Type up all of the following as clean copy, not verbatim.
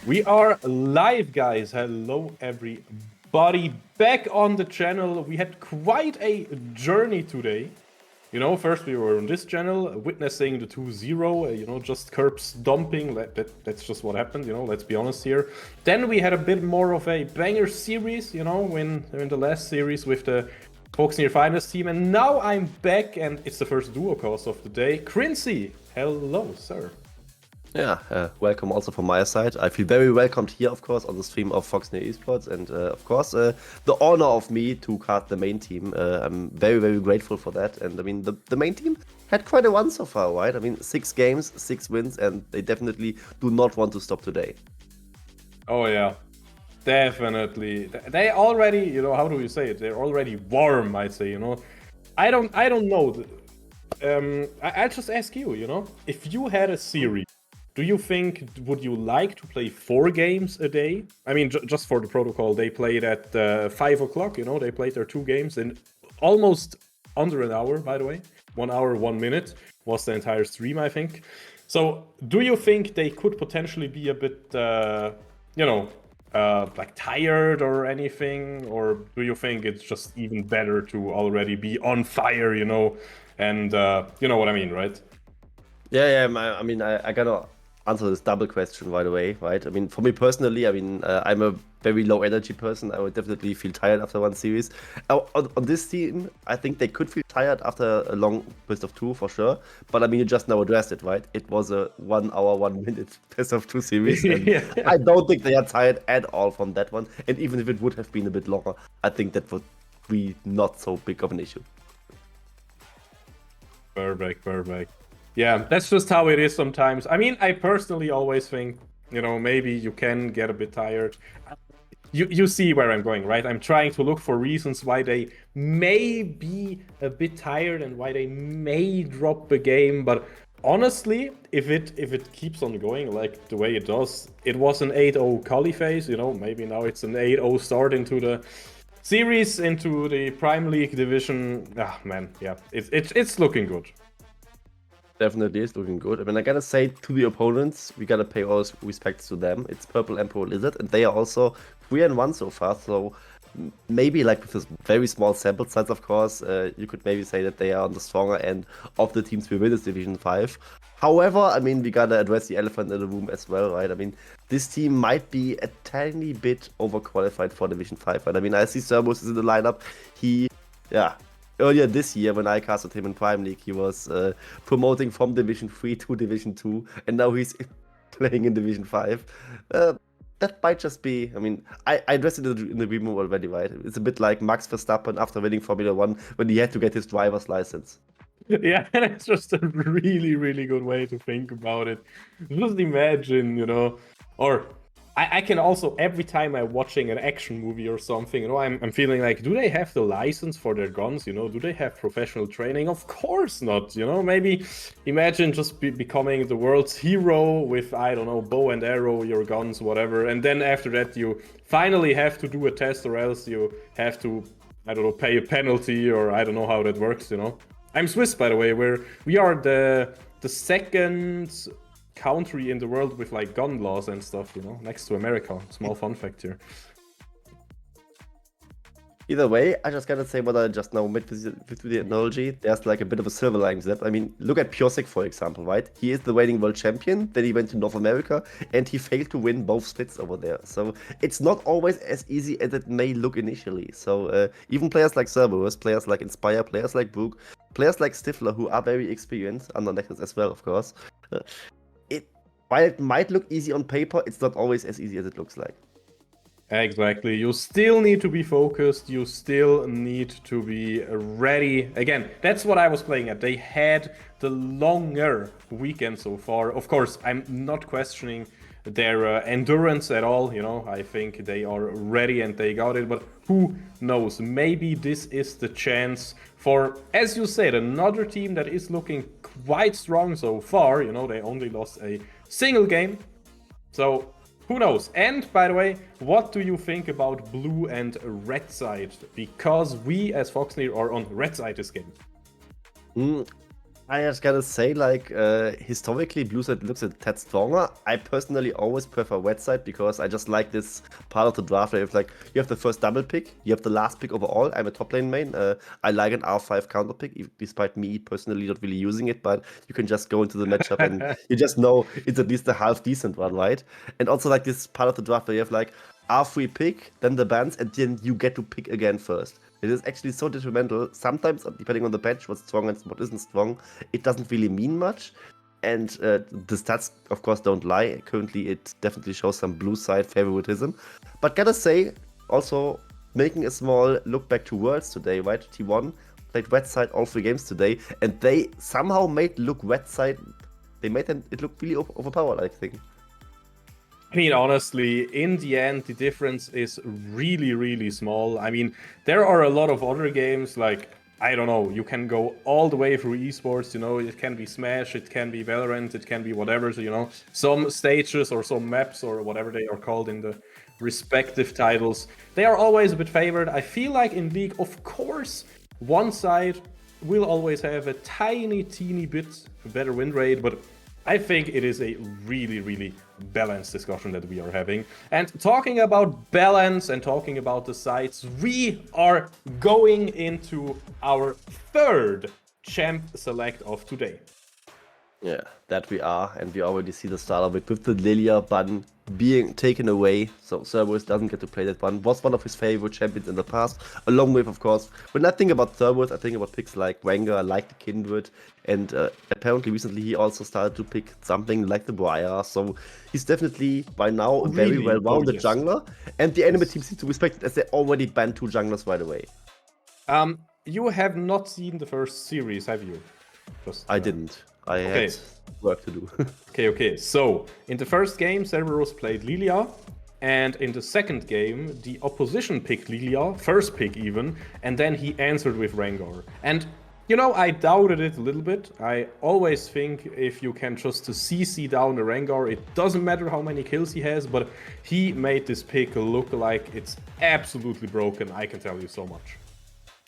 We are live, guys. Hello, everybody. Back on the channel. We had quite a journey today. First we were on this channel, witnessing the 2-0, just curbs dumping. That's just what happened, let's be honest here. Then we had a bit more of a banger series, when in the last series with the Foxnyr Finest team. And now I'm back, and it's the first duo cast of the day. Crincy, hello, sir. Yeah, welcome also from my side. I feel very welcomed here, of course, on the stream of Foxnyr Esports, and of course, the honor of me to cast the main team. I'm very, very grateful for that. And I mean, the main team had quite a run so far, right? I mean, 6 games, 6 wins, and they definitely do not want to stop today. Oh yeah, definitely. They already, how do you say it? They're already warm, I'd say. I don't know. I'll just ask you. If you had a series. Do you think, would you like to play 4 games a day? I mean, just for the protocol, they played at 5 o'clock, they played their 2 games in almost under an hour, by the way. 1 hour, 1 minute was the entire stream, I think. So, do you think they could potentially be a bit, like tired or anything? Or do you think it's just even better to already be on fire, and you know what I mean, right? Yeah, I mean, I gotta answer this double question right away, right? I mean, for me personally, I mean, I'm a very low energy person. I would definitely feel tired after one series. On this team, I think they could feel tired after a long best of 2 for sure. But I mean, you just now addressed it, right? It was a 1 hour, 1 minute best of 2 series. And Yeah. I don't think they are tired at all from that one. And even if it would have been a bit longer, I think that would be not so big of an issue. Perfect. Yeah, that's just how it is sometimes. I mean, I personally always think, maybe you can get a bit tired. You see where I'm going, right? I'm trying to look for reasons why they may be a bit tired and why they may drop the game. But honestly, if it keeps on going like the way it does, it was an 8-0 quali phase, maybe now it's an 8-0 start into the series, into the Prime League division. Ah, man, yeah, it's looking good. Definitely is looking good. I mean, I gotta say to the opponents, we gotta pay all respects to them. It's Purple Emperor Lizard, and they are also 3-1 so far. So maybe like with this very small sample size, of course, you could maybe say that they are on the stronger end of the teams we win this Division 5. However, I mean, we gotta address the elephant in the room as well, right? I mean, this team might be a tiny bit overqualified for Division 5. Right? I mean, I see Servus is in the lineup. Earlier this year, when I casted him in Prime League, he was promoting from Division 3 to Division 2, and now he's playing in Division 5. That might just be, I mean, I addressed it in the review already, right? It's a bit like Max Verstappen after winning Formula 1 when he had to get his driver's license. Yeah, that's just a really, really good way to think about it. Just imagine, or I can also, every time I'm watching an action movie or something, I'm feeling like, do they have the license for their guns? Do they have professional training? Of course not, maybe imagine just becoming the world's hero with, I don't know, bow and arrow, your guns, whatever. And then after that, you finally have to do a test, or else you have to, I don't know, pay a penalty, or I don't know how that works, I'm Swiss, by the way, where we are the second country in the world with like gun laws and stuff, next to America. Small fun fact here. Either way, I just gotta say what I just now made with the analogy. There's like a bit of a silver lining there. I mean, look at Piosek, for example, right? He is the reigning world champion, then he went to North America, and he failed to win both splits over there. So it's not always as easy as it may look initially. So even players like Cerberus, players like Inspire, players like Brook, players like Stifler, who are very experienced, under Nexus as well, of course. While it might look easy on paper, it's not always as easy as it looks like. Exactly. You still need to be focused. You still need to be ready. Again, that's what I was playing at. They had the longer weekend so far. Of course, I'm not questioning their endurance at all. I think they are ready and they got it. But who knows? Maybe this is the chance for, as you said, another team that is looking quite strong so far. They only lost a single game. So who knows? And by the way, what do you think about blue and red side? Because we as Foxnyr are on red side this game. I just gotta say, like, historically, blue side looks a tad stronger. I personally always prefer wet side because I just like this part of the draft where you have the first double pick, you have the last pick overall. I'm a top lane main. I like an R5 counter pick, despite me personally not really using it, but you can just go into the matchup and you just know it's at least a half decent one, right? And also like this part of the draft where you have like R3 pick, then the bans, and then you get to pick again first. It is actually so detrimental. Sometimes, depending on the bench, what's strong and what isn't strong, it doesn't really mean much. And the stats, of course, don't lie. Currently, it definitely shows some blue side favoritism. But gotta say, also making a small look back to Worlds today, right? T1 played wet side all 3 games today, and they somehow made look wet side. They made it look really overpowered, I think. I mean, honestly, in the end, the difference is really, really small. I mean, there are a lot of other games, like, I don't know, you can go all the way through esports, it can be Smash, it can be Valorant, it can be whatever, so, some stages or some maps or whatever they are called in the respective titles, they are always a bit favored. I feel like in League, of course, one side will always have a teeny bit better win rate, but I think it is a really, really balanced discussion that we are having. And talking about balance and talking about the sides, we are going into our third champ select of today. Yeah, that we are, and we already see the start of it with the Lilia button being taken away, so Cerberus doesn't get to play that one. Was one of his favorite champions in the past, along with, of course, when I think about Cerberus, I think about picks like Wenger, like the Kindred, and apparently recently he also started to pick something like the Briar, so he's definitely, by now, a very Really? well-rounded Yes. jungler, and the enemy team seems to respect it as they already banned 2 junglers right away. You have not seen the first series, have you? I didn't. I had work to do. Okay. So, in the first game, Cerberus played Lilia, and in the second game, the opposition picked Lilia, first pick even, and then he answered with Rengar. And, I doubted it a little bit. I always think if you can just CC down a Rengar, it doesn't matter how many kills he has, but he made this pick look like it's absolutely broken, I can tell you so much.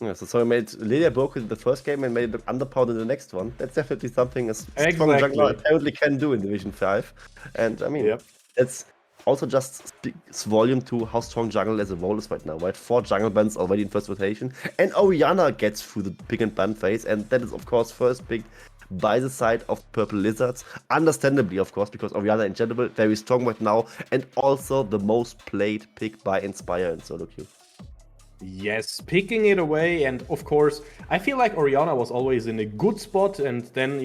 Yeah, so he made Lilia broken in the first game and made it look underpowered in the next one. That's definitely something a strong jungler apparently can do in Division 5. And I mean, it's also just speaks volume to how strong jungle as a role is right now, right? 4 jungle bans already in first rotation. And Orianna gets through the pick and ban phase, and that is, of course, first picked by the side of Purple Lizards. Understandably, of course, because Orianna in general very strong right now, and also the most played pick by Inspire in solo queue. Yes, picking it away, and of course, I feel like Orianna was always in a good spot, and then,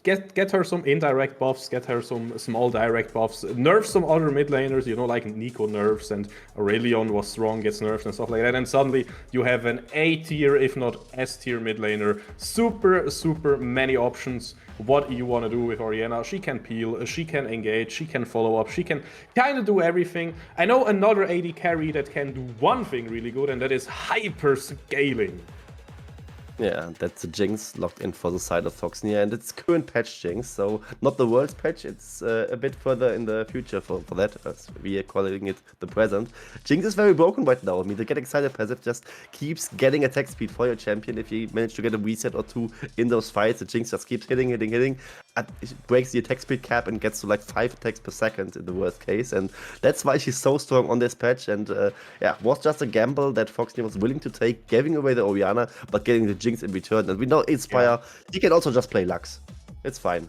get her some indirect buffs, get her some small direct buffs, nerf some other mid laners, like Nico nerfs, and Aurelion was strong, gets nerfed and stuff like that, and suddenly you have an A tier, if not S tier mid laner, super many options. What you want to do with Orianna. She can peel, she can engage, she can follow up, she can kind of do everything. I know another AD carry that can do one thing really good, and that is hyper scaling. Yeah, that's a Jinx locked in for the side of Foxnyr, and it's current patch Jinx, so not the world's patch, it's a bit further in the future for that, as we are calling it the present. Jinx is very broken right now. I mean, the Get Excited passive just keeps getting attack speed for your champion. If you manage to get a reset or 2 in those fights, the Jinx just keeps hitting. It breaks the attack speed cap and gets to like 5 attacks per second in the worst case, and that's why she's so strong on this patch. And was just a gamble that Foxnyr was willing to take, giving away the Orianna, but getting the Jinx in return. And we know Inspire, he can also just play Lux. It's fine.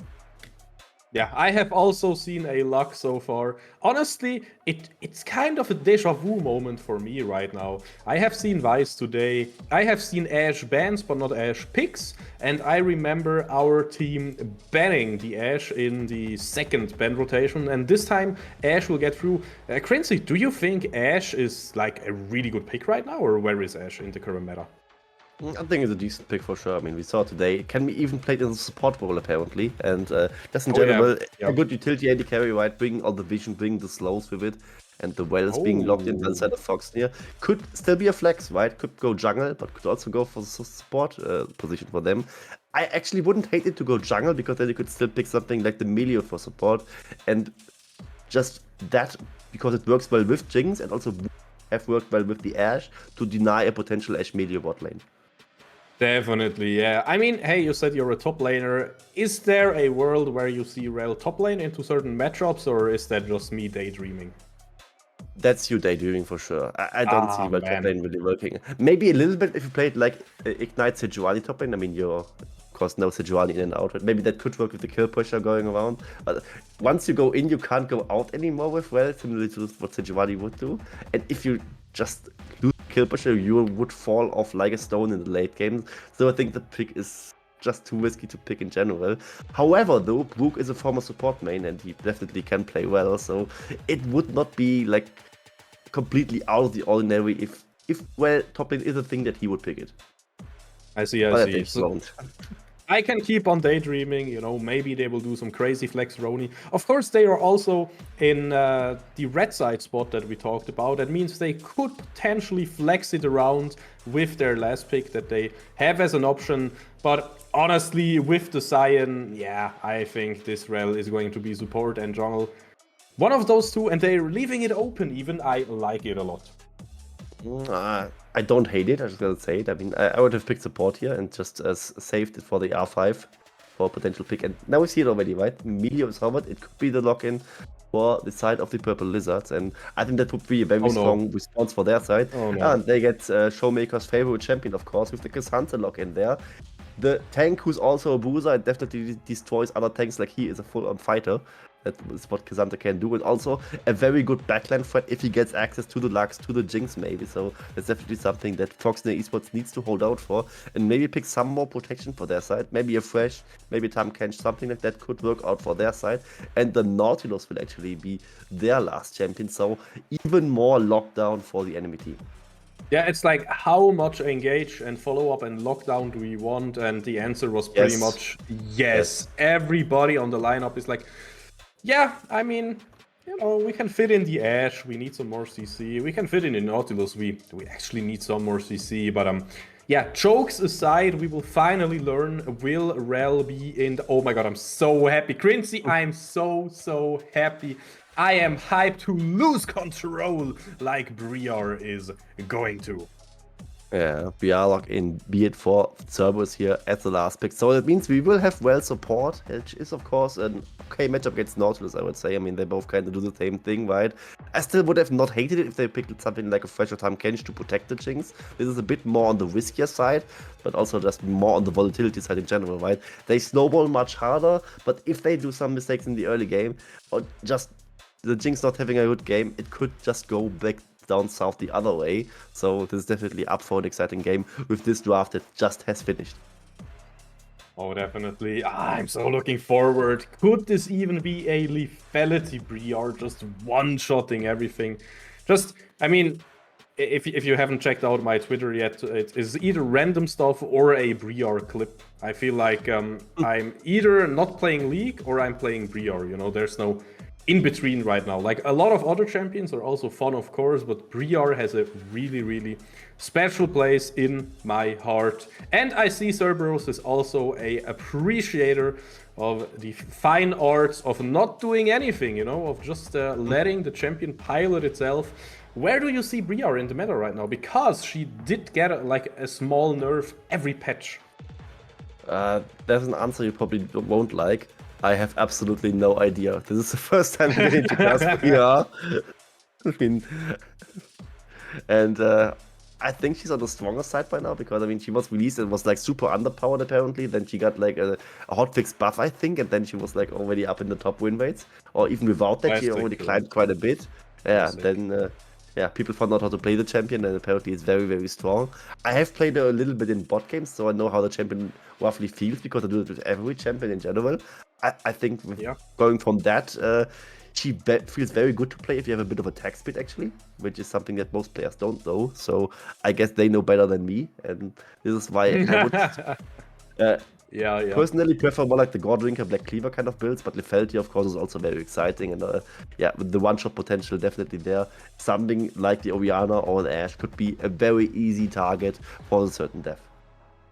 Yeah, I have also seen a luck so far. Honestly, it's kind of a deja vu moment for me right now. I have seen Vice today, I have seen Ashe bans, but not Ashe picks, and I remember our team banning the Ashe in the second ban rotation, and this time Ashe will get through. Crincy, do you think Ashe is like a really good pick right now, or where is Ashe in the current meta? I think it's a decent pick for sure. I mean, we saw today, can be even played in the support role apparently, and just in general, a good utility AD carry, right? Bring all the vision, bring the slows with it, and the wells being locked in inside of Foxnyr could still be a flex, right? Could go jungle, but could also go for the support position for them. I actually wouldn't hate it to go jungle, because then you could still pick something like the Melio for support, and just that, because it works well with Jinx, and also have worked well with the Ashe, to deny a potential Ashe Melio bot lane. Definitely, yeah. I mean, hey, you said you're a top laner. Is there a world where you see Rel top lane into certain matchups, or is that just me daydreaming? That's you daydreaming for sure. I don't see Ah, well top man. lane really working. Maybe a little bit if you played like Ignite Sejuani top lane. I mean, you're of course no Sejuani in and out. But maybe that could work with the kill pressure going around. But once you go in, you can't go out anymore with well, similar to what Sejuani would do. And if you just lose kill pressure, you would fall off like a stone in the late game. So I think the pick is just too risky to pick in general. However, though, Brook is a former support main and he definitely can play well. So it would not be like completely out of the ordinary if well top lane is a thing that he would pick it. I see, I But I see. think he So won't. I can keep on daydreaming, you know, maybe they will do some crazy flex Roni. Of course, they are also in the red side spot that we talked about. That means they could potentially flex it around with their last pick that they have as an option. But honestly, with the Sion, yeah, I think this Rel is going to be support and jungle. One of those two, and they're leaving it open even. I like it a lot. I don't hate it, I just gotta say it. I mean, I would have picked support here and just saved it for the R5 for a potential pick. And now we see it already, right? Meteor is covered. It could be the lock-in for the side of the Purple Lizards. And I think that would be a very strong response for their side. Oh, no. And they get Showmaker's favorite champion, of course, with the Cassandra lock-in there. The tank, who's also a bruiser and definitely destroys other tanks like he is a full-on fighter. That is what Cassandra can do. And also a very good backline threat if he gets access to the Lux, to the Jinx maybe. So that's definitely something that Foxnyr Esports needs to hold out for. And maybe pick some more protection for their side. Maybe a Fresh, maybe Tam Kench, something like that could work out for their side. And the Nautilus will actually be their last champion. So even more lockdown for the enemy team. Yeah, it's like how much engage and follow up and lockdown do we want? And the answer was pretty much yes. Everybody on the lineup is like, yeah, I mean, you know, we can fit in the Ashe, we need some more CC. We can fit in the Nautilus, we actually need some more CC. But yeah, jokes aside, we will finally learn, will Rel be in the... Oh my god, I'm so happy. Quincy, I'm so happy. I am hyped to lose control like Briar is going to. Yeah, we are locked in, be it for Cerberus here at the last pick. So that means we will have well support, which is of course an okay matchup against Nautilus, I would say. I mean, they both kind of do the same thing, right? I still would have not hated it if they picked something like a Fresh or Tam Kench to protect the Jinx. This is a bit more on the riskier side, but also just more on the volatility side in general, right? They snowball much harder, but if they do some mistakes in the early game, or just the Jinx not having a good game, it could just go back down south the other way. So this is definitely up for an exciting game with this draft that just has finished. Oh, definitely. I'm so looking forward. Could this even be a lethality Briar just one-shotting everything? Just, I mean, if you haven't checked out my Twitter yet, it is either random stuff or a Briar clip. I feel like I'm either not playing League or I'm playing Briar, you know, there's no in between right now. Like, a lot of other champions are also fun, of course, but Briar has a really special place in my heart. And I see Cerberus is also a appreciator of the fine arts of not doing anything, you know, of just letting the champion pilot itself. Where do you see Briar in the meta right now? Because she did get like a small nerf every patch. There's an answer you probably won't like. I have absolutely no idea. This is the first time I'm getting to cast Briar. I mean, and I think she's on the stronger side by now because I mean she was released and was like super underpowered apparently. Then she got like a hotfix buff I think, and then she was like already up in the top win rates. Or even without that, she already climbed quite a bit. Yeah, then yeah, people found out how to play the champion, and apparently it's very strong. I have played her a little bit in bot games, so I know how the champion roughly feels because I do it with every champion in general. I think going from that, she feels very good to play if you have a bit of attack speed, actually, which is something that most players don't know. So I guess they know better than me, and this is why I would personally prefer more like the Goredrinker, Black Cleaver kind of builds, but lethality, of course, is also very exciting. And yeah, with the one-shot potential definitely there, something like the Orianna or the Ashe could be a very easy target for a certain death.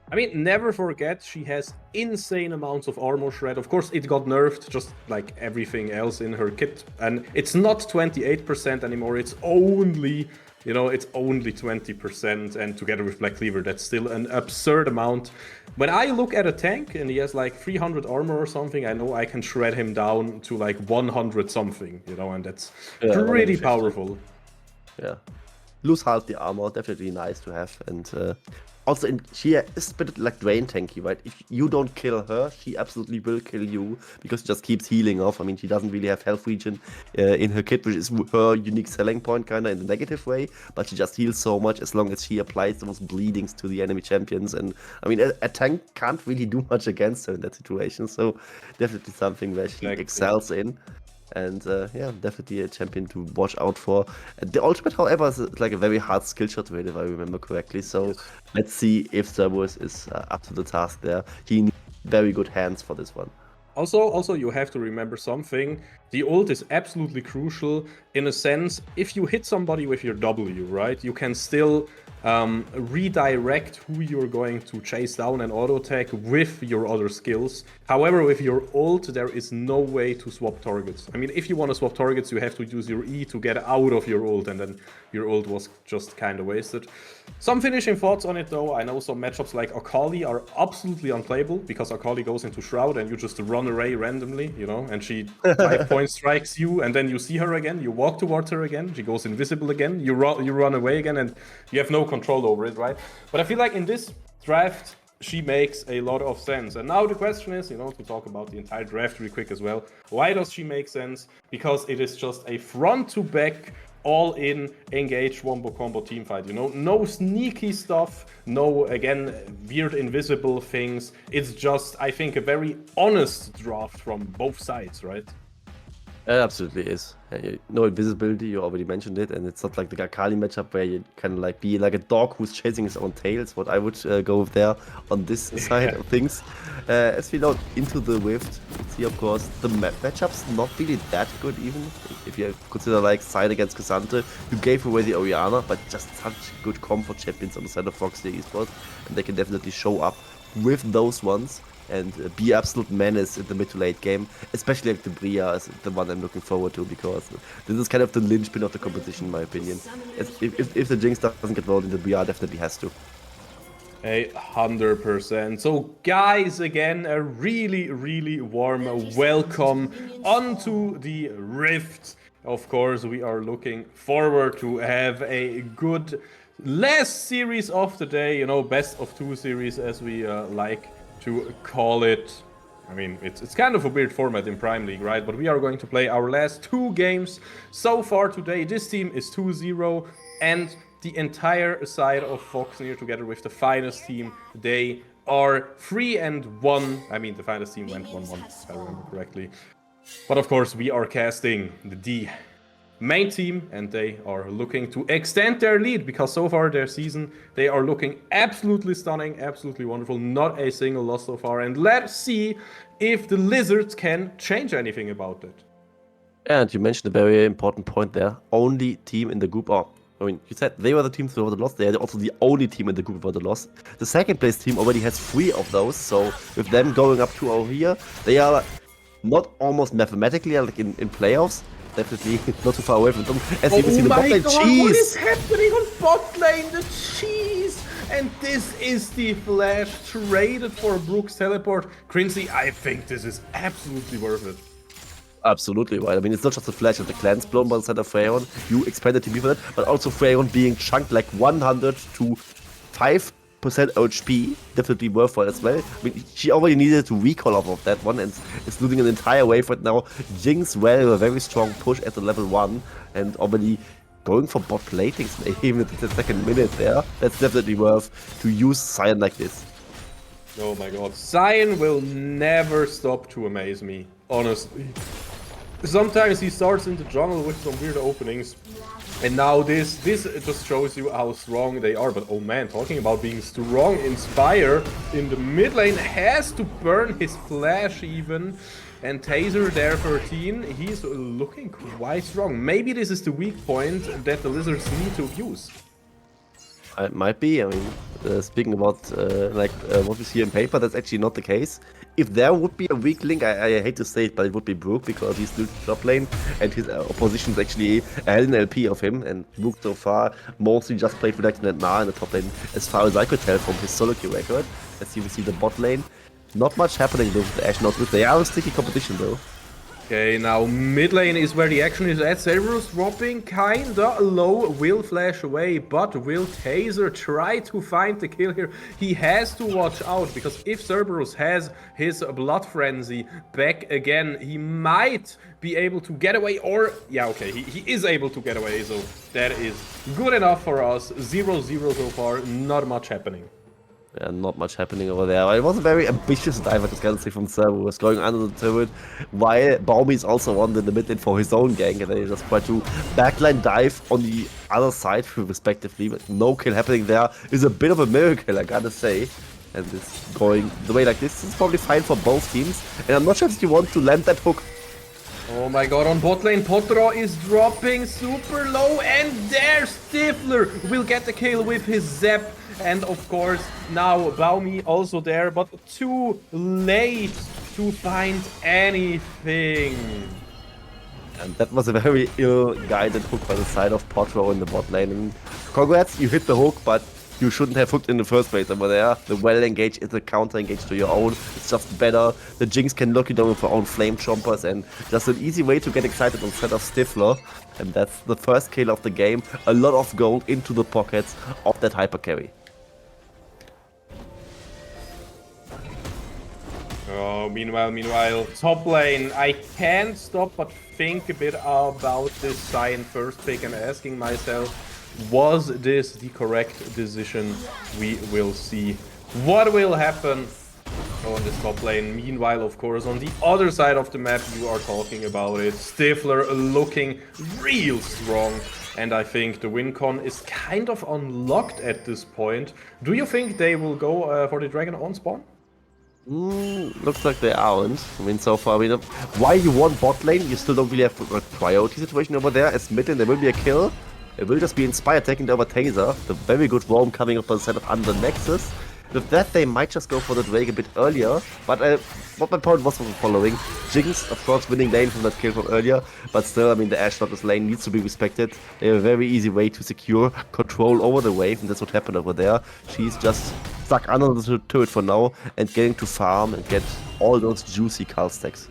I mean, never forget, she has insane amounts of armor shred. Of course, it got nerfed, just like everything else in her kit. And it's not 28% anymore, it's only you know, it's only 20%, and together with Black Cleaver, that's still an absurd amount. When I look at a tank and he has like 300 armor or something, I know I can shred him down to like 100 something, you know, and that's pretty 150. powerful. Yeah. Lose half the armor, definitely nice to have. And also, she is a bit like Drain tanky, right? If you don't kill her, she absolutely will kill you because she just keeps healing off. I mean, she doesn't really have health regen in her kit, which is her unique selling point, kind of in the negative way. But she just heals so much as long as she applies those bleedings to the enemy champions. And I mean, a tank can't really do much against her in that situation. So definitely something where she excels in. And yeah, definitely a champion to watch out for. The ultimate, however, is like a very hard skill shot to hit, if I remember correctly. So let's see if Cerberus is up to the task there. He needs very good hands for this one. Also, you have to remember something. The ult is absolutely crucial in a sense. If you hit somebody with your W, right, you can still redirect who you're going to chase down and auto attack with your other skills. However, with your ult, there is no way to swap targets. I mean, if you want to swap targets, you have to use your E to get out of your ult, and then your ult was just kind of wasted. Some finishing thoughts on it, though. I know some matchups like Akali are absolutely unplayable because Akali goes into Shroud and you just run away randomly, you know, and she 5-point strikes you, and then you see her again, you walk towards her again, she goes invisible again, you run away again, and you have no control over it, right? But I feel like in this draft, she makes a lot of sense. And now the question is, you know, to talk about the entire draft really quick as well, why does she make sense? Because it is just a front-to-back, all-in, engaged wombo-combo teamfight, you know? No sneaky stuff, no, again, weird invisible things. It's just, I think, a very honest draft from both sides, right? It absolutely is. No invisibility, you already mentioned it, and it's not like the Akali matchup where you can like be like a dog who's chasing his own tail. Is what I would go with there on this side of things. As we know, into the Rift, see of course the matchup's not really that good even. If you consider like side against Cassandra, you gave away the Orianna, but just such good comfort champions on the side of Foxnyr esports, and they can definitely show up with those ones and be absolute menace in the mid to late game, especially like the Bria is the one I'm looking forward to, because this is kind of the linchpin of the competition in my opinion. If the Jinx doesn't get voted, the Bria definitely has to. 100%. So guys, again, a really warm welcome onto the Rift. Of course, we are looking forward to have a good last series of the day, you know, best of 2 series as we like to call it. I mean, it's kind of a weird format in Prime League, right? But we are going to play our last 2 games so far today. This team is 2-0, and the entire side of Foxnyr, together with the finest team, they are 3-1. I mean, the finest team went 1-1, if I remember correctly. But of course, we are casting the main team, and they are looking to extend their lead, because so far their season, they are looking absolutely stunning, absolutely wonderful, not a single loss so far. And let's see if the Lizards can change anything about it. And you mentioned a very important point there. Only team in the group, I mean, you said they were the teams who were the loss. They are also the only team in the group who were the loss. The second place team already has 3 of those, so with them going up 2-0 here, they are not almost mathematically like in playoffs. Definitely not too far away from them. As you can see, the bot lane cheese! What is happening on bot lane? The cheese! And this is the flash traded for Brook's teleport. Crinzy, I think this is absolutely worth it. Absolutely right. I mean, it's not just the flash and the cleanse blown by the side of Freyon. You expanded to be for that, but also Freyon being chunked like 100 to 5% HP, definitely worthwhile as well. I mean, she already needed to recall off of that one and is losing an entire wave right now. Jinx, well, a very strong push at the level 1 and already going for bot platings, even at the second minute there. That's definitely worth to use Sion like this. Oh my god. Sion will never stop to amaze me, honestly. Sometimes he starts in the jungle with some weird openings. And now this just shows you how strong they are. But oh man, talking about being strong, Inspire in the mid lane has to burn his flash even. And Taser there 13, he's looking quite strong. Maybe this is the weak point that the Lizards need to use. It might be. I mean, speaking about what we see in paper, that's actually not the case. If there would be a weak link, I hate to say it, but it would be Brook because he's still top lane and his opposition is actually ahead in LP of him. And Brook so far mostly just played Redaction and Na in the top lane, as far as I could tell from his solo queue record. As you can see, the bot lane, not much happening though with Ashe, not good. They are a sticky competition though. Okay, now mid lane is where the action is at. Cerberus dropping kinda low, will flash away, but will Taser try to find the kill here? He has to watch out, because if Cerberus has his Blood Frenzy back again, he might be able to get away, or... Yeah, okay, he is able to get away, so that is good enough for us. 0-0 so far, not much happening. Yeah, not much happening over there. It was a very ambitious dive, I just gotta say, from Cerberus, going under the turret, while Baumi is also on in the mid lane for his own gank, and then he just tried to backline dive on the other side, respectively, but no kill happening there is a bit of a miracle, I gotta say. And this going the way like this is probably fine for both teams, and I'm not sure if you want to land that hook. Oh my god, on bot lane, Potro is dropping super low, and there Stifler will get the kill with his Zap. And of course, now Baumi also there, but too late to find anything. And that was a very ill-guided hook by the side of Potro in the bot lane. And congrats, you hit the hook, but you shouldn't have hooked in the first place over there. The well-engaged is a counter-engage to your own. It's just better. The Jinx can lock you down with her own flame chompers, and just an easy way to get excited instead of Stifler. And that's the first kill of the game. A lot of gold into the pockets of that hyper carry. Oh, meanwhile, top lane. I can't stop but think a bit about this Cyan first pick and asking myself, was this the correct decision? We will see what will happen on this top lane. Meanwhile, of course, on the other side of the map, you are talking about it. Stifler looking real strong. And I think the win con is kind of unlocked at this point. Do you think they will go for the Dragon on spawn? Looks like they aren't. I mean, so far, why you want bot lane, you still don't really have a priority situation over there. As mid lane, there will be a kill. It will just be Inspire taking over Taser. The very good roam coming up on the side of Under Nexus. With that, they might just go for the Drake a bit earlier. But what my point was the following. Jinx, of course, winning lane from that kill from earlier. But still, I mean, the Ashe Lotus lane needs to be respected. They have a very easy way to secure control over the wave. And that's what happened over there. She's just stuck under the turret for now. And getting to farm and get all those juicy Carl stacks.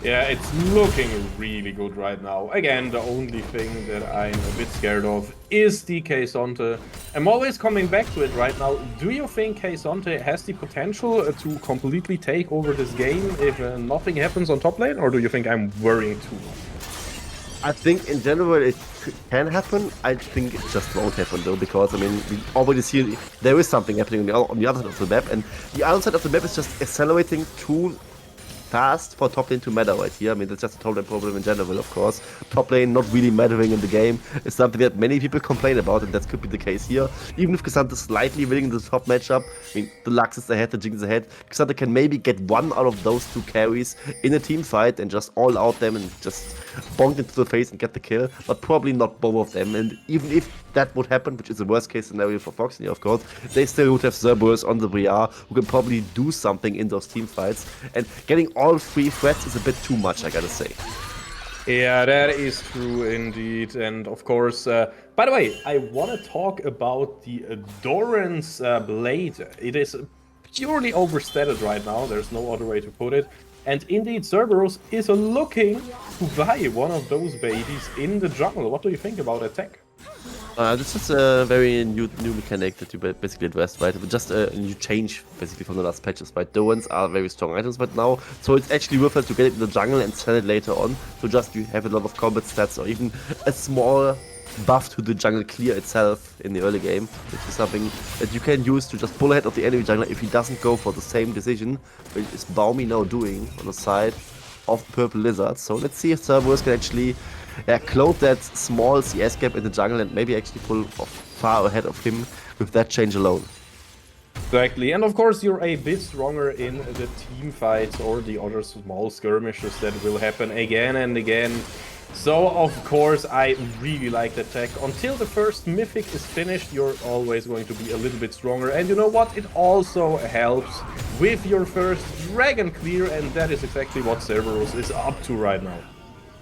Yeah, it's looking really good right now. Again, the only thing that I'm a bit scared of is the K'Sante. I'm always coming back to it right now. Do you think K'Sante has the potential to completely take over this game if nothing happens on top lane? Or do you think I'm worrying too much? I think in general it can happen. I think it just won't happen though, because I mean we already see there is something happening on the other side of the map, and the other side of the map is just accelerating too fast for top lane to matter right here. I mean, that's just a top lane problem in general, of course. Top lane not really mattering in the game is something that many people complain about, and that could be the case here. Even if K'Sante is slightly winning the top matchup, I mean, the Lux is ahead, the Jinx is ahead, K'Sante can maybe get one out of those two carries in a team fight and just all out them and just bonk into the face and get the kill, but probably not both of them. And even if that would happen, which is the worst case scenario for Foxnyr, of course, they still would have Cerberus on the Briar, who can probably do something in those team fights. And getting all three threats is a bit too much, I gotta say. Yeah, that is true indeed. And of course, by the way, I want to talk about the Doran's blade. It is purely overstated right now. There's no other way to put it. And indeed, Cerberus is looking to buy one of those babies in the jungle. What do you think about that tech? This is a very new mechanic that you basically addressed, right? Just a new change, basically, from the last patches, right? Dorans are very strong items right now, so it's actually worth it to get it in the jungle and sell it later on. So just you have a lot of combat stats or even a small buff to the jungle clear itself in the early game, which is something that you can use to just pull ahead of the enemy jungler if he doesn't go for the same decision, which is Baumi now doing on the side of Purple Lizard. So let's see if Cerberus can actually close that small CS gap in the jungle and maybe actually pull far ahead of him with that change alone. Exactly, and of course you're a bit stronger in the team fights or the other small skirmishes that will happen again and again. So, of course, I really like that tech. Until the first Mythic is finished, you're always going to be a little bit stronger. And you know what? It also helps with your first Dragon clear, and that is exactly what Cerberus is up to right now.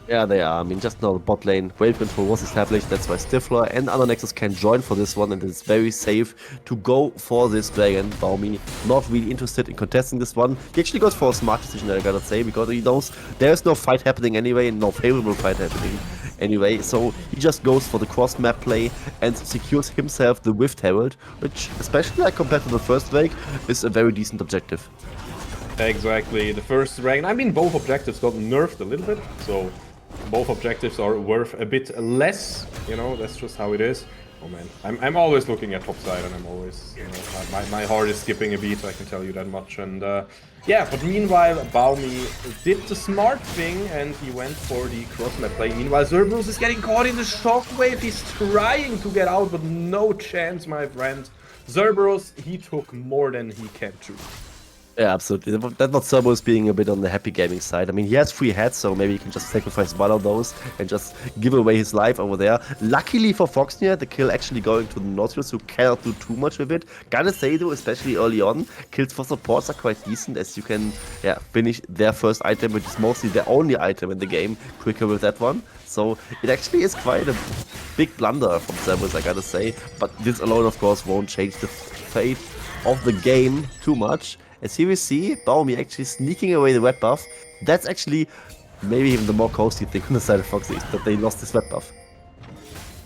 Yeah, they are. I mean, just now the bot lane wave control was established. That's why Stifler and other Nexus can join for this one, and it's very safe to go for this Dragon. Baumi not really interested in contesting this one. He actually goes for a smart decision, I gotta say, because he knows there's no fight happening anyway, and no favorable fight happening anyway. So he just goes for the cross map play and secures himself the Rift Herald, which, especially like compared to the first wave, is a very decent objective. Exactly, the first Dragon. I mean, both objectives got nerfed a little bit, so both objectives are worth a bit less, you know, that's just how it is. Oh man, I'm always looking at top side, and I'm always, you know, my heart is skipping a beat, I can tell you that much. And yeah, but meanwhile, Baumi did the smart thing, and he went for the cross-map play. Meanwhile, Cerberus is getting caught in the shockwave, he's trying to get out, but no chance, my friend. Cerberus, he took more than he can chew. Yeah, absolutely. That's what Cerberus being a bit on the happy gaming side. I mean, he has 3 heads, so maybe he can just sacrifice one of those and just give away his life over there. Luckily for Foxnyr, the kill actually going to the Nautilus, who cannot do too much with it. Gotta say though, especially early on, kills for supports are quite decent, as you can finish their first item, which is mostly their only item in the game, quicker with that one. So it actually is quite a big blunder from Cerberus, I gotta say. But this alone, of course, won't change the fate of the game too much. As here we see, Baumi actually sneaking away the red buff. That's actually maybe even the more costly thing on the side of Foxy, is that they lost this red buff.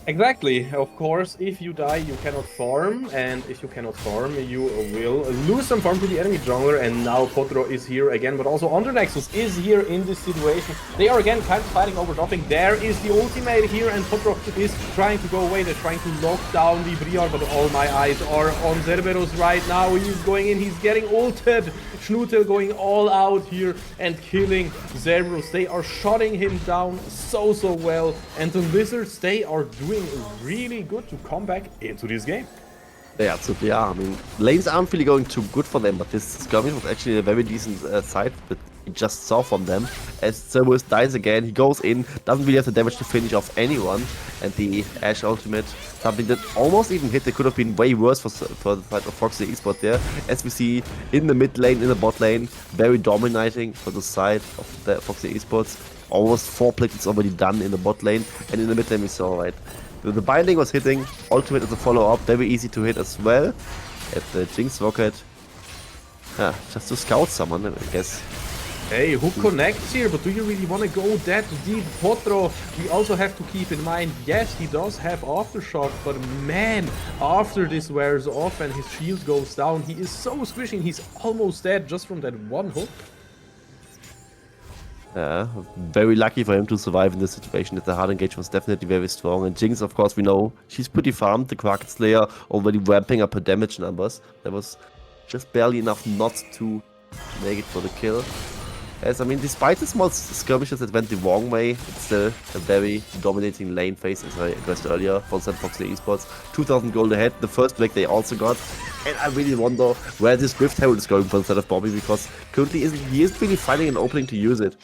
Exactly, of course, if you die you cannot farm, and if you cannot farm you will lose some farm to the enemy jungler, and now Potro is here again, but also Under Nexus is here in this situation. They are again kind of fighting over nothing. There is the ultimate here, and Potro is trying to go away. They're trying to lock down the Briar, but all my eyes are on Cerberus right now. He's going in, he's getting ulted. Schnutel going all out here and killing Cerberus. They are shutting him down so well, and the Lizards, they are doing really good to come back into this game. They absolutely are. I mean, lanes aren't really going too good for them, but this skirmish was actually a very decent side that we just saw from them. As Cerberus dies again, he goes in, doesn't really have the damage to finish off anyone, and the Ashe ultimate, something that almost even hit. It could have been way worse for the side of Foxy Esports there, as we see in the mid lane, in the bot lane, very dominating for the side of the Foxy Esports. Almost 4 plates already done in the bot lane, and in the mid lane we saw, right, the binding was hitting, ultimate as a follow-up, very easy to hit as well. At the Jinx rocket, just to scout someone, I guess. Hey, who connects here? But do you really want to go that deep? Potro, we also have to keep in mind, yes, he does have Aftershock, but man, after this wears off and his shield goes down, he is so squishy, he's almost dead just from that one hook. Yeah, very lucky for him to survive in this situation. That the hard engage was definitely very strong. And Jinx, of course, we know she's pretty farmed. The Kraken Slayer already ramping up her damage numbers. That was just barely enough not to make it for the kill. As I mean, despite the small skirmishes that went the wrong way, it's still a very dominating lane phase, as I addressed earlier, for Foxy Esports. 2000 gold ahead, the first break they also got. And I really wonder where this Rift Herald is going for instead of Bobby, because currently he isn't really finding an opening to use it.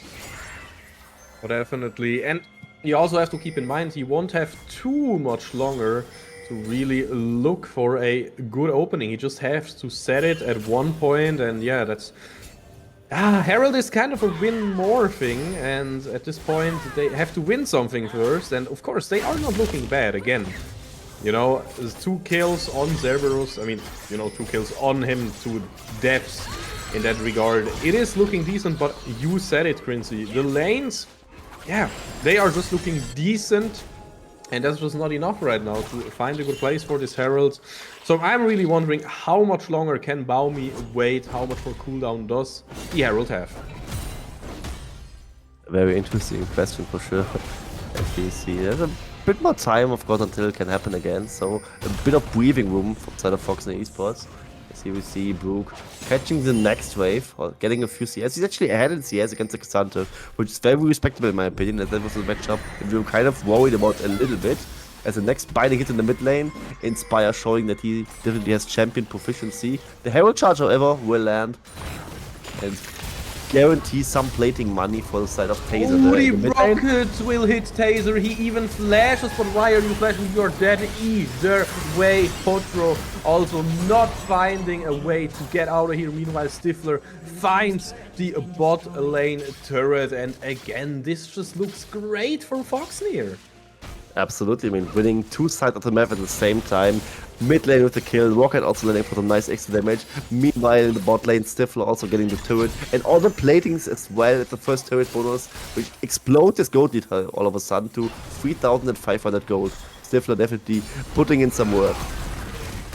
Oh, definitely. And you also have to keep in mind, he won't have too much longer to really look for a good opening. He just has to set it at one point, and yeah, that's... Herald is kind of a win more thing, and at this point they have to win something first, and of course they are not looking bad again. You know, 2 kills on Cerberus, I mean, you know, 2 kills on him to deaths in that regard. It is looking decent, but you said it, Quincy. The lanes, yeah, they are just looking decent, and that's just not enough right now to find a good place for this Herald. So I'm really wondering how much longer can Baumi wait, how much more cooldown does the Herald have? Very interesting question for sure. As we see, there's a bit more time, of course, until it can happen again. So a bit of breathing room from the side of Foxnyr Esports. As here we see Brook catching the next wave, or getting a few CS. He's actually ahead in CS against the Cassandra, which is very respectable in my opinion, as that was a matchup that we were kind of worried about a little bit. As the next binding hit in the mid lane, Inspire showing that he definitely has champion proficiency. The Herald charge, however, will land. And guarantee some plating money for the side of Taser. Oh, there the in the mid lane. rocket will hit Taser. He even flashes, but why are you flashing? You're dead either way. Potro also not finding a way to get out of here. Meanwhile, Stifler finds the bot lane turret, and again, this just looks great for Foxnyr. Absolutely, I mean, winning two sides of the map at the same time. Mid lane with the kill, Rocket also landing for some nice extra damage. Meanwhile, in the bot lane, Stifler also getting the turret. And all the platings as well at the first turret bonus, which explodes his gold lead all of a sudden to 3,500 gold. Stifler definitely putting in some work.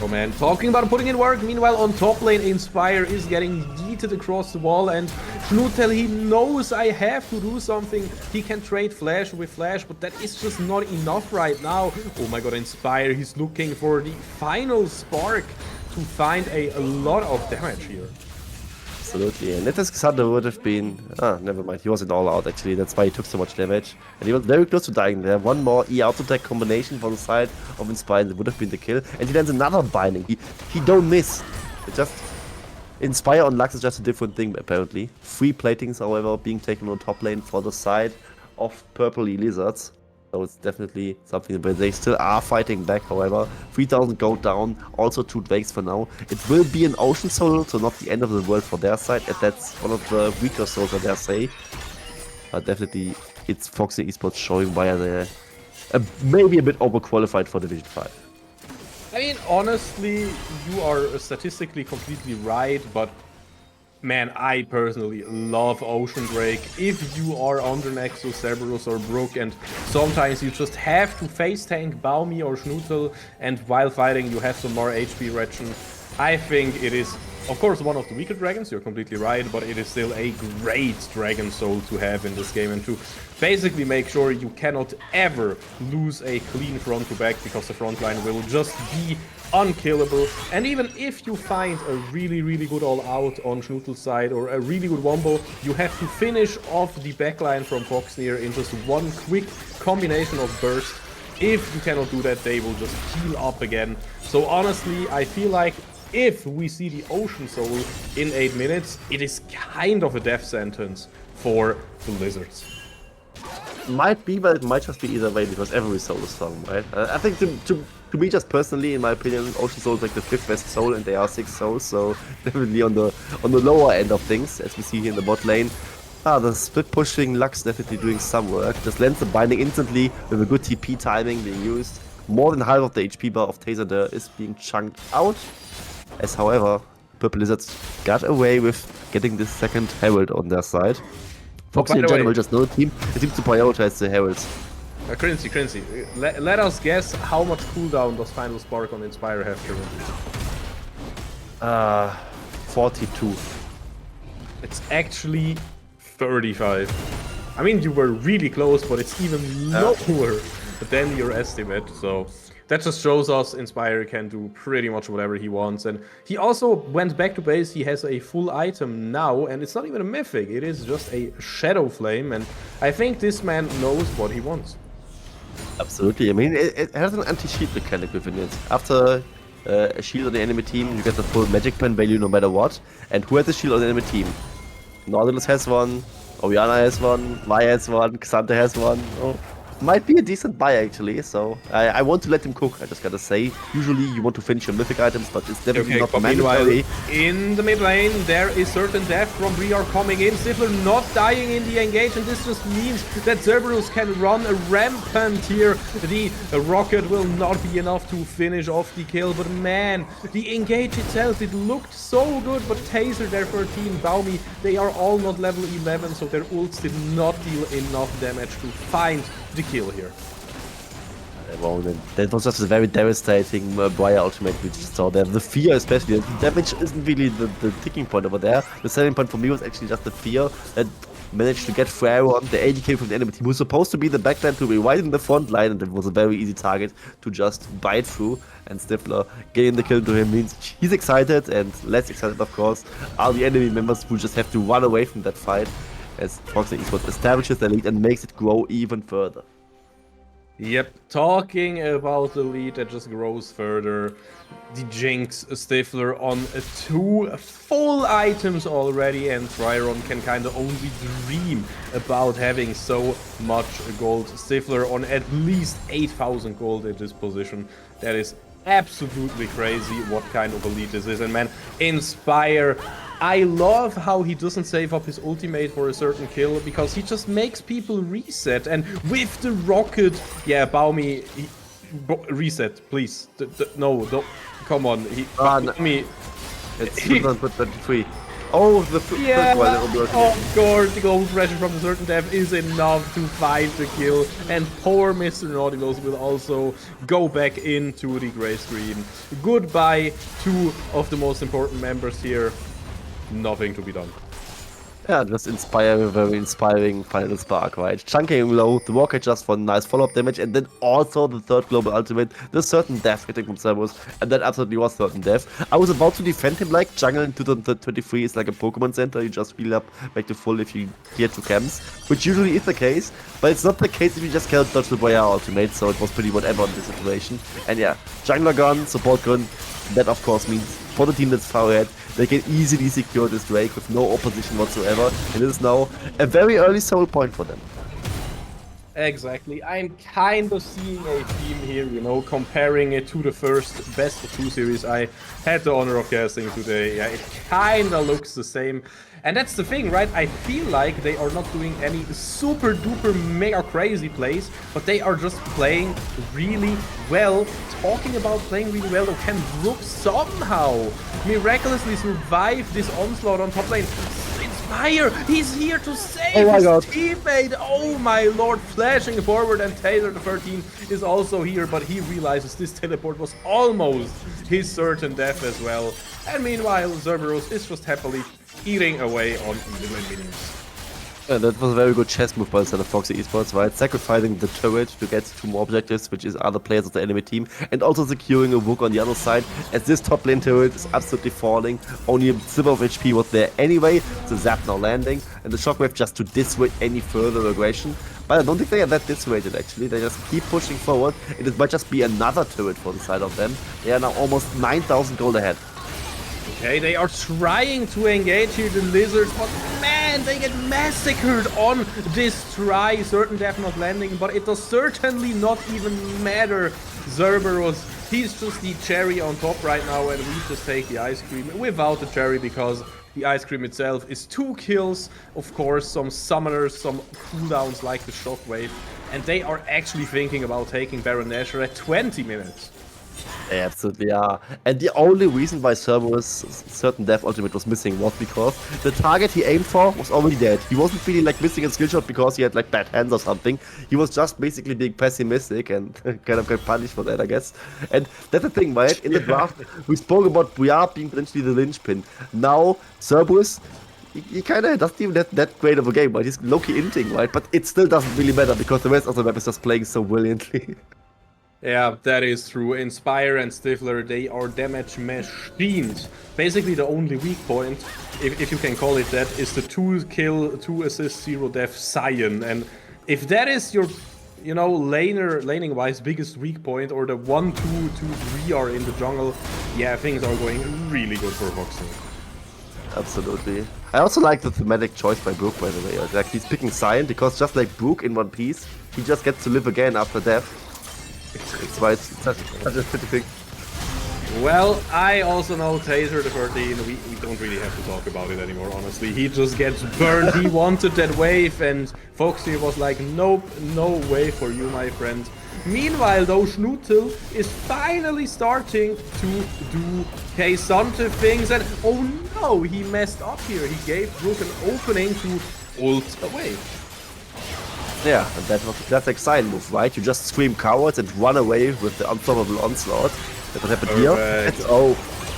Oh man, talking about putting in work. Meanwhile, on top lane, Inspire is getting yeeted across the wall, and Schnutel, he knows I have to do something. He can trade Flash with Flash, but that is just not enough right now. Oh my god, Inspire, he's looking for the final spark to find a lot of damage here. Absolutely, and if this Xander would have been... never mind, he wasn't all out actually, that's why he took so much damage. And he was very close to dying there. One more E auto attack combination for the side of Inspire, that would have been the kill. And he lands another binding, he don't miss. It just... Inspire on Lux is just a different thing apparently. 3 platings however being taken on top lane for the side of Purpley Lizards. So it's definitely something, but they still are fighting back, however. 3,000 gold down, also 2 Drakes for now. It will be an Ocean Soul, so not the end of the world for their side, and that's one of the weaker souls, I dare say. But definitely, it's Foxnyr Esports showing why they're maybe a bit overqualified for Division 5. I mean, honestly, you are statistically completely right, but man, I personally love Ocean Drake. If you are under Nexus, Cerberus or Brook, and sometimes you just have to face tank Baumi or Schnutel, and while fighting you have some more HP regen, I think it is, of course, one of the weaker dragons, you're completely right, but it is still a great dragon soul to have in this game, and to basically make sure you cannot ever lose a clean front to back, because the front line will just be unkillable. And even if you find a really good all-out on Schnutel's side, or a really good wombo, you have to finish off the backline from Foxnyr in just one quick combination of burst. If you cannot do that, they will just heal up again. So honestly, I feel like if we see the Ocean Soul in 8 minutes, it is kind of a death sentence for the Lizards. Might be, but it might just be either way, because every soul is strong, right? I think to me, just personally, in my opinion, Ocean Soul is like the 5th best soul, and they are 6 souls, so definitely on the lower end of things, as we see here in the bot lane. The split pushing Lux definitely doing some work. Just lands the binding instantly with a good TP timing being used. More than half of the HP bar of Taser there is being chunked out. As however, Purple Lizards got away with getting this second Herald on their side. Foxy in general just know the team. It seems to prioritize the Heralds. Crincy. Let us guess how much cooldown does Final Spark on Inspire have to 42. It's actually 35. I mean, you were really close, but it's even lower than your estimate, so that just shows us Inspire can do pretty much whatever he wants. And he also went back to base. He has a full item now, and it's not even a mythic, it is just a Shadow Flame, and I think this man knows what he wants. Absolutely, I mean, it has an anti-shield mechanic within it. After a shield on the enemy team, you get the full magic pen value no matter what. And who has a shield on the enemy team? Nautilus has one, Oriana has one, Maya has one, Xante has one. Oh, might be a decent buy actually, so I want to let him cook, I just gotta say. Usually you want to finish your mythic items, but it's definitely not mandatory. In the mid lane, there is certain death from Briar coming in. Stifler not dying in the engage, and this just means that Cerberus can run a rampant here. The rocket will not be enough to finish off the kill, but man, the engage itself, it looked so good, but Taser, their 13, Baumi, they are all not level 11, so their ults did not deal enough damage to find the kill here. Well, that was just a very devastating Briar ultimate we just saw there. The fear especially, the damage isn't really the ticking point over there. The selling point for me was actually just the fear that managed to get Frere on the AD from the enemy team, who's supposed to be the backline to be right in the front line, and it was a very easy target to just bite through. And Stifler getting the kill to him means he's excited, and less excited of course are the enemy members who just have to run away from that fight as Foxnyr Esports establishes their lead and makes it grow even further. Yep, talking about the lead that just grows further. The Jinx Stifler on 2 full items already, and Tryron can kind of only dream about having so much gold. Stifler on at least 8,000 gold at this position. That is absolutely crazy what kind of a lead this is. And man, Inspire, I love how he doesn't save up his ultimate for a certain kill, because he just makes people reset. And with the rocket, yeah, Baumi, reset, please. No, don't, come on. Baumi, It's 23. Oh, the yeah, first one that will be working. of course, the gold pressure from the certain death is enough to find the kill, and poor Mr. Nautilus will also go back into the gray screen. Goodbye, 2 of the most important members here. Nothing to be done. Yeah, just Inspire, very inspiring final spark, right? Chunking low, the rocket just for nice follow-up damage, and then also the third global ultimate, the certain death hitting from Cerberus, and that absolutely was certain death. I was about to defend him like jungle in 2023 is like a Pokemon Center, you just heal up back to full if you get to camps, which usually is the case, but it's not the case if you just cannot dodge the Boyar ultimate, so it was pretty whatever in this situation. And yeah, jungler gun, support gun, that of course means for the team that's far ahead, they can easily secure this Drake with no opposition whatsoever, and it is now a very early soul point for them. Exactly. I'm kind of seeing a theme here, you know, comparing it to the first Best of 2 series I had the honor of casting today. Yeah, it kind of looks the same. And that's the thing, right? I feel like they are not doing any super duper mega crazy plays, but they are just playing really well. Talking about playing really well, can Brook somehow miraculously survive this onslaught on top lane? Inspire! He's here to save his teammate! Oh my lord, flashing forward, and Taylor the 13 is also here, but he realizes this teleport was almost his certain death as well. And meanwhile, Cerberus is just happily eating away on the minions. Yeah, that was a very good chess move by the side of Foxy Esports, right? Sacrificing the turret to get 2 more objectives, which is other players of the enemy team, and also securing a Rook on the other side, as this top lane turret is absolutely falling. Only a sliver of HP was there anyway, the Zap now landing, and the Shockwave just to dissuade any further aggression. But I don't think they are that dissuaded actually, they just keep pushing forward, and it might just be another turret for the side of them. They are now almost 9,000 gold ahead. Okay, they are trying to engage here, the Lizards, but man, they get massacred on this try. Certain death not landing, but it does certainly not even matter. Cerberus, he's just the cherry on top right now, and we just take the ice cream without the cherry, because the ice cream itself is 2 kills, of course, some summoners, some cooldowns like the Shockwave, and they are actually thinking about taking Baron Nashor at 20 minutes. Yeah, absolutely, yeah. And the only reason why Cerberus' certain death ultimate was missing was because the target he aimed for was already dead. He wasn't really like missing a skill shot because he had like bad hands or something. He was just basically being pessimistic and kind of got punished for that, I guess. And that's the thing, right? In the draft, we spoke about Boyar being potentially the linchpin. Now, Cerberus, he kind of doesn't even have that great of a game, right? He's low-key inting, right? But it still doesn't really matter because the rest of the map is just playing so brilliantly. Yeah, that is true. Inspire and Stifler, they are damage machines. Basically, the only weak point, if you can call it that, is the 2 kill, 2 assist, 0 death Sion. And if that is your, you know, laning-wise biggest weak point, or the 1, 2, 2, 3 are in the jungle, yeah, things are going really good for Foxnyr. Absolutely. I also like the thematic choice by Brook, by the way. Like, he's picking Sion because just like Brook in One Piece, he just gets to live again after death. It's why it's such a pretty thing. Well, I also know Taser the 13, we don't really have to talk about it anymore, honestly. He just gets burned, he wanted that wave, and Foxy was like, nope, no way for you, my friend. Meanwhile, though, Schnutel is finally starting to do K-Sante things, and oh no, he messed up here. He gave Brook an opening to ult away. Yeah, and that was the classic Sion move, right? You just scream cowards and run away with the unstoppable onslaught. That's what happened here.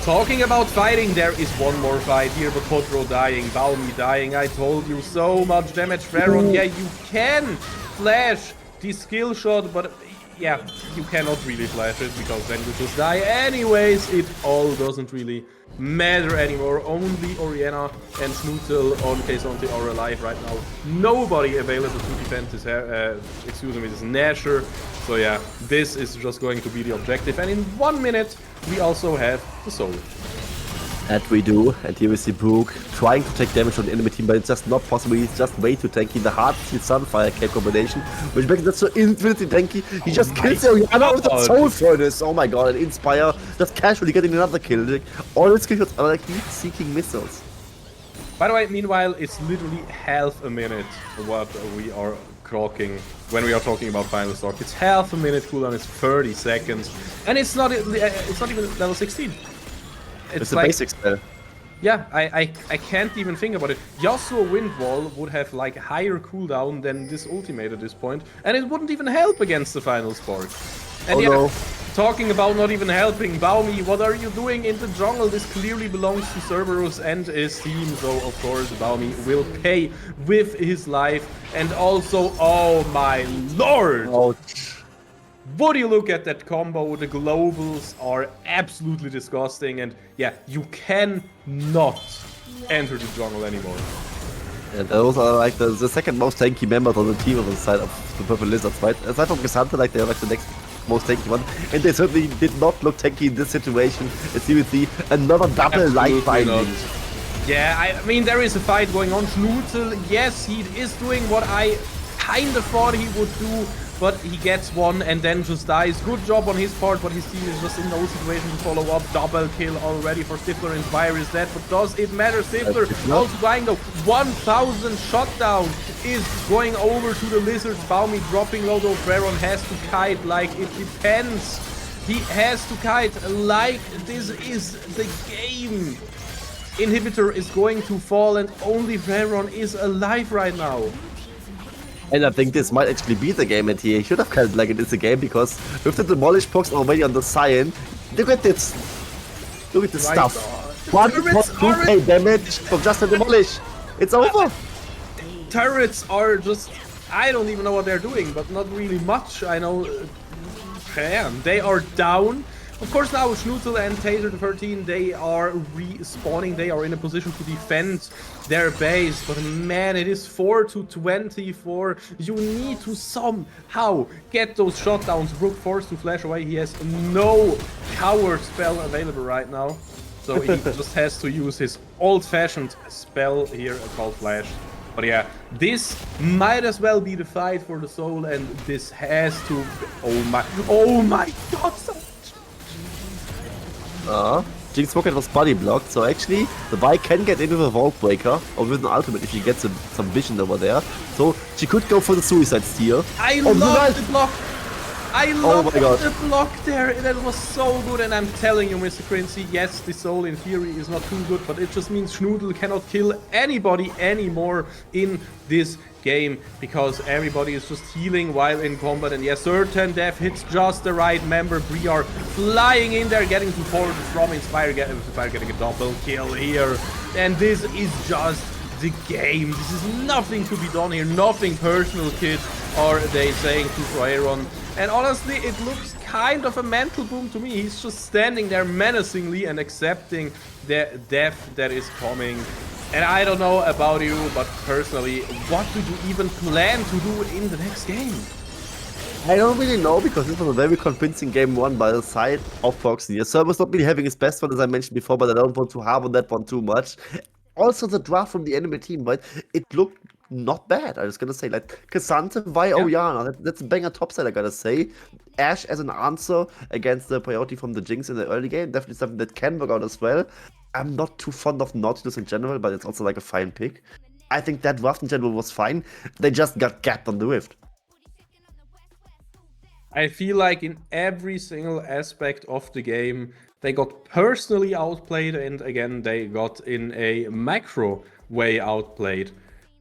Talking about fighting, there is one more fight here, but Potro dying, Baumi dying. I told you, so much damage, Pharaoh. Yeah, you can flash the skill shot, but yeah, you cannot really flash it because then you just die anyways. It all doesn't really matter anymore. Only Oriana and Snootel on Kazonte are alive right now. Nobody available to defend this, this Nasher. So yeah, this is just going to be the objective. And in 1 minute, we also have the Soul. And we do, and here we see Brook trying to take damage on the enemy team, but it's just not possible. He's just way too tanky. The hard steel Sunfire cape combination, which makes it so infinitely tanky. He just kills the Oriana with the Soul Furnace. Oh my god, and Inspire just casually getting another kill. Like, all his kills are like heat-seeking missiles. By the way, meanwhile, it's literally half a minute what we are clocking when we are talking about Final Stock. It's half a minute cooldown, it's 30 seconds, and it's not even level 16. It's a like, basic spell. Yeah, I can't even think about it. Yasuo Wind Wall would have like a higher cooldown than this ultimate at this point, and it wouldn't even help against the Final Spark. And no. Talking about not even helping, Baumi, what are you doing in the jungle? This clearly belongs to Cerberus and his team, so of course Baumi will pay with his life. And also, oh my lord! Ouch. Would you look at that combo? The globals are absolutely disgusting, and yeah, you cannot enter the jungle anymore. And those are like the second most tanky members on the team on the side of the Purple Lizards, right? Aside from Gesante, like they're like the next most tanky one, and they certainly did not look tanky in this situation. As you would see, another double life binding. Yeah, I mean, there is a fight going on. Schnutzel, yes, he is doing what I kind of thought he would do, but he gets one and then just dies. Good job on his part, but his team is just in no situation to follow up. Double kill already for Stifler. Inspire is dead, but does it matter? Stifler also dying though. 1000 shutdown is going over to the Lizards. Baumi dropping low though. Freron has to kite like it depends. He has to kite like this is the game. Inhibitor is going to fall and only Freron is alive right now. And I think this might actually be the game, and he should have called like it is a game, because with the Demolish box already on the Cyan, look at this. Look at this stuff. 1.2k damage from just a Demolish. It's over. Turrets are just, I don't even know what they're doing, but not really much. I know, they are down. Of course now Schnutzel and Taser 13, they are respawning, they are in a position to defend their base, but man, it is 4-24. You need to somehow get those shutdowns. Brook forced to flash away, he has no coward spell available right now, so he just has to use his old-fashioned spell here called Flash. But yeah, this might as well be the fight for the soul, and this has to, oh my god, so Jinx Rocket was body blocked, so actually the Vi can get into the Vault Breaker or with an ultimate if she gets some vision over there. So she could go for the Suicide Steal. I love the block! I love the block there! That was so good, and I'm telling you, Mr. Quincy, yes, the soul in theory is not too good, but it just means Schnoodle cannot kill anybody anymore in this game, because everybody is just healing while in combat, and yes, certain death hits just the right member. Briar flying in there, getting supported from Inspire getting a double kill here, and this is just the game. This is nothing to be done here, nothing personal, kid, are they saying to Froeron. And honestly, it looks kind of a mental boom to me. He's just standing there menacingly and accepting the death that is coming. And I don't know about you, but personally, what do you even plan to do in the next game? I don't really know, because this was a very convincing game won by the side of Foxnyr. Cerberus not really having his best one, as I mentioned before, but I don't want to harp on that one too much. Also, the draft from the enemy team, right? It looked not bad. I was gonna say, like Gesante, Vi, Oriana. That's a banger topside, I gotta say. Ashe as an answer against the priority from the Jinx in the early game. Definitely something that can work out as well. I'm not too fond of Nautilus in general, but it's also like a fine pick. I think that draft in general was fine. They just got gapped on the Rift. I feel like in every single aspect of the game, they got personally outplayed, and again, they got in a macro way outplayed.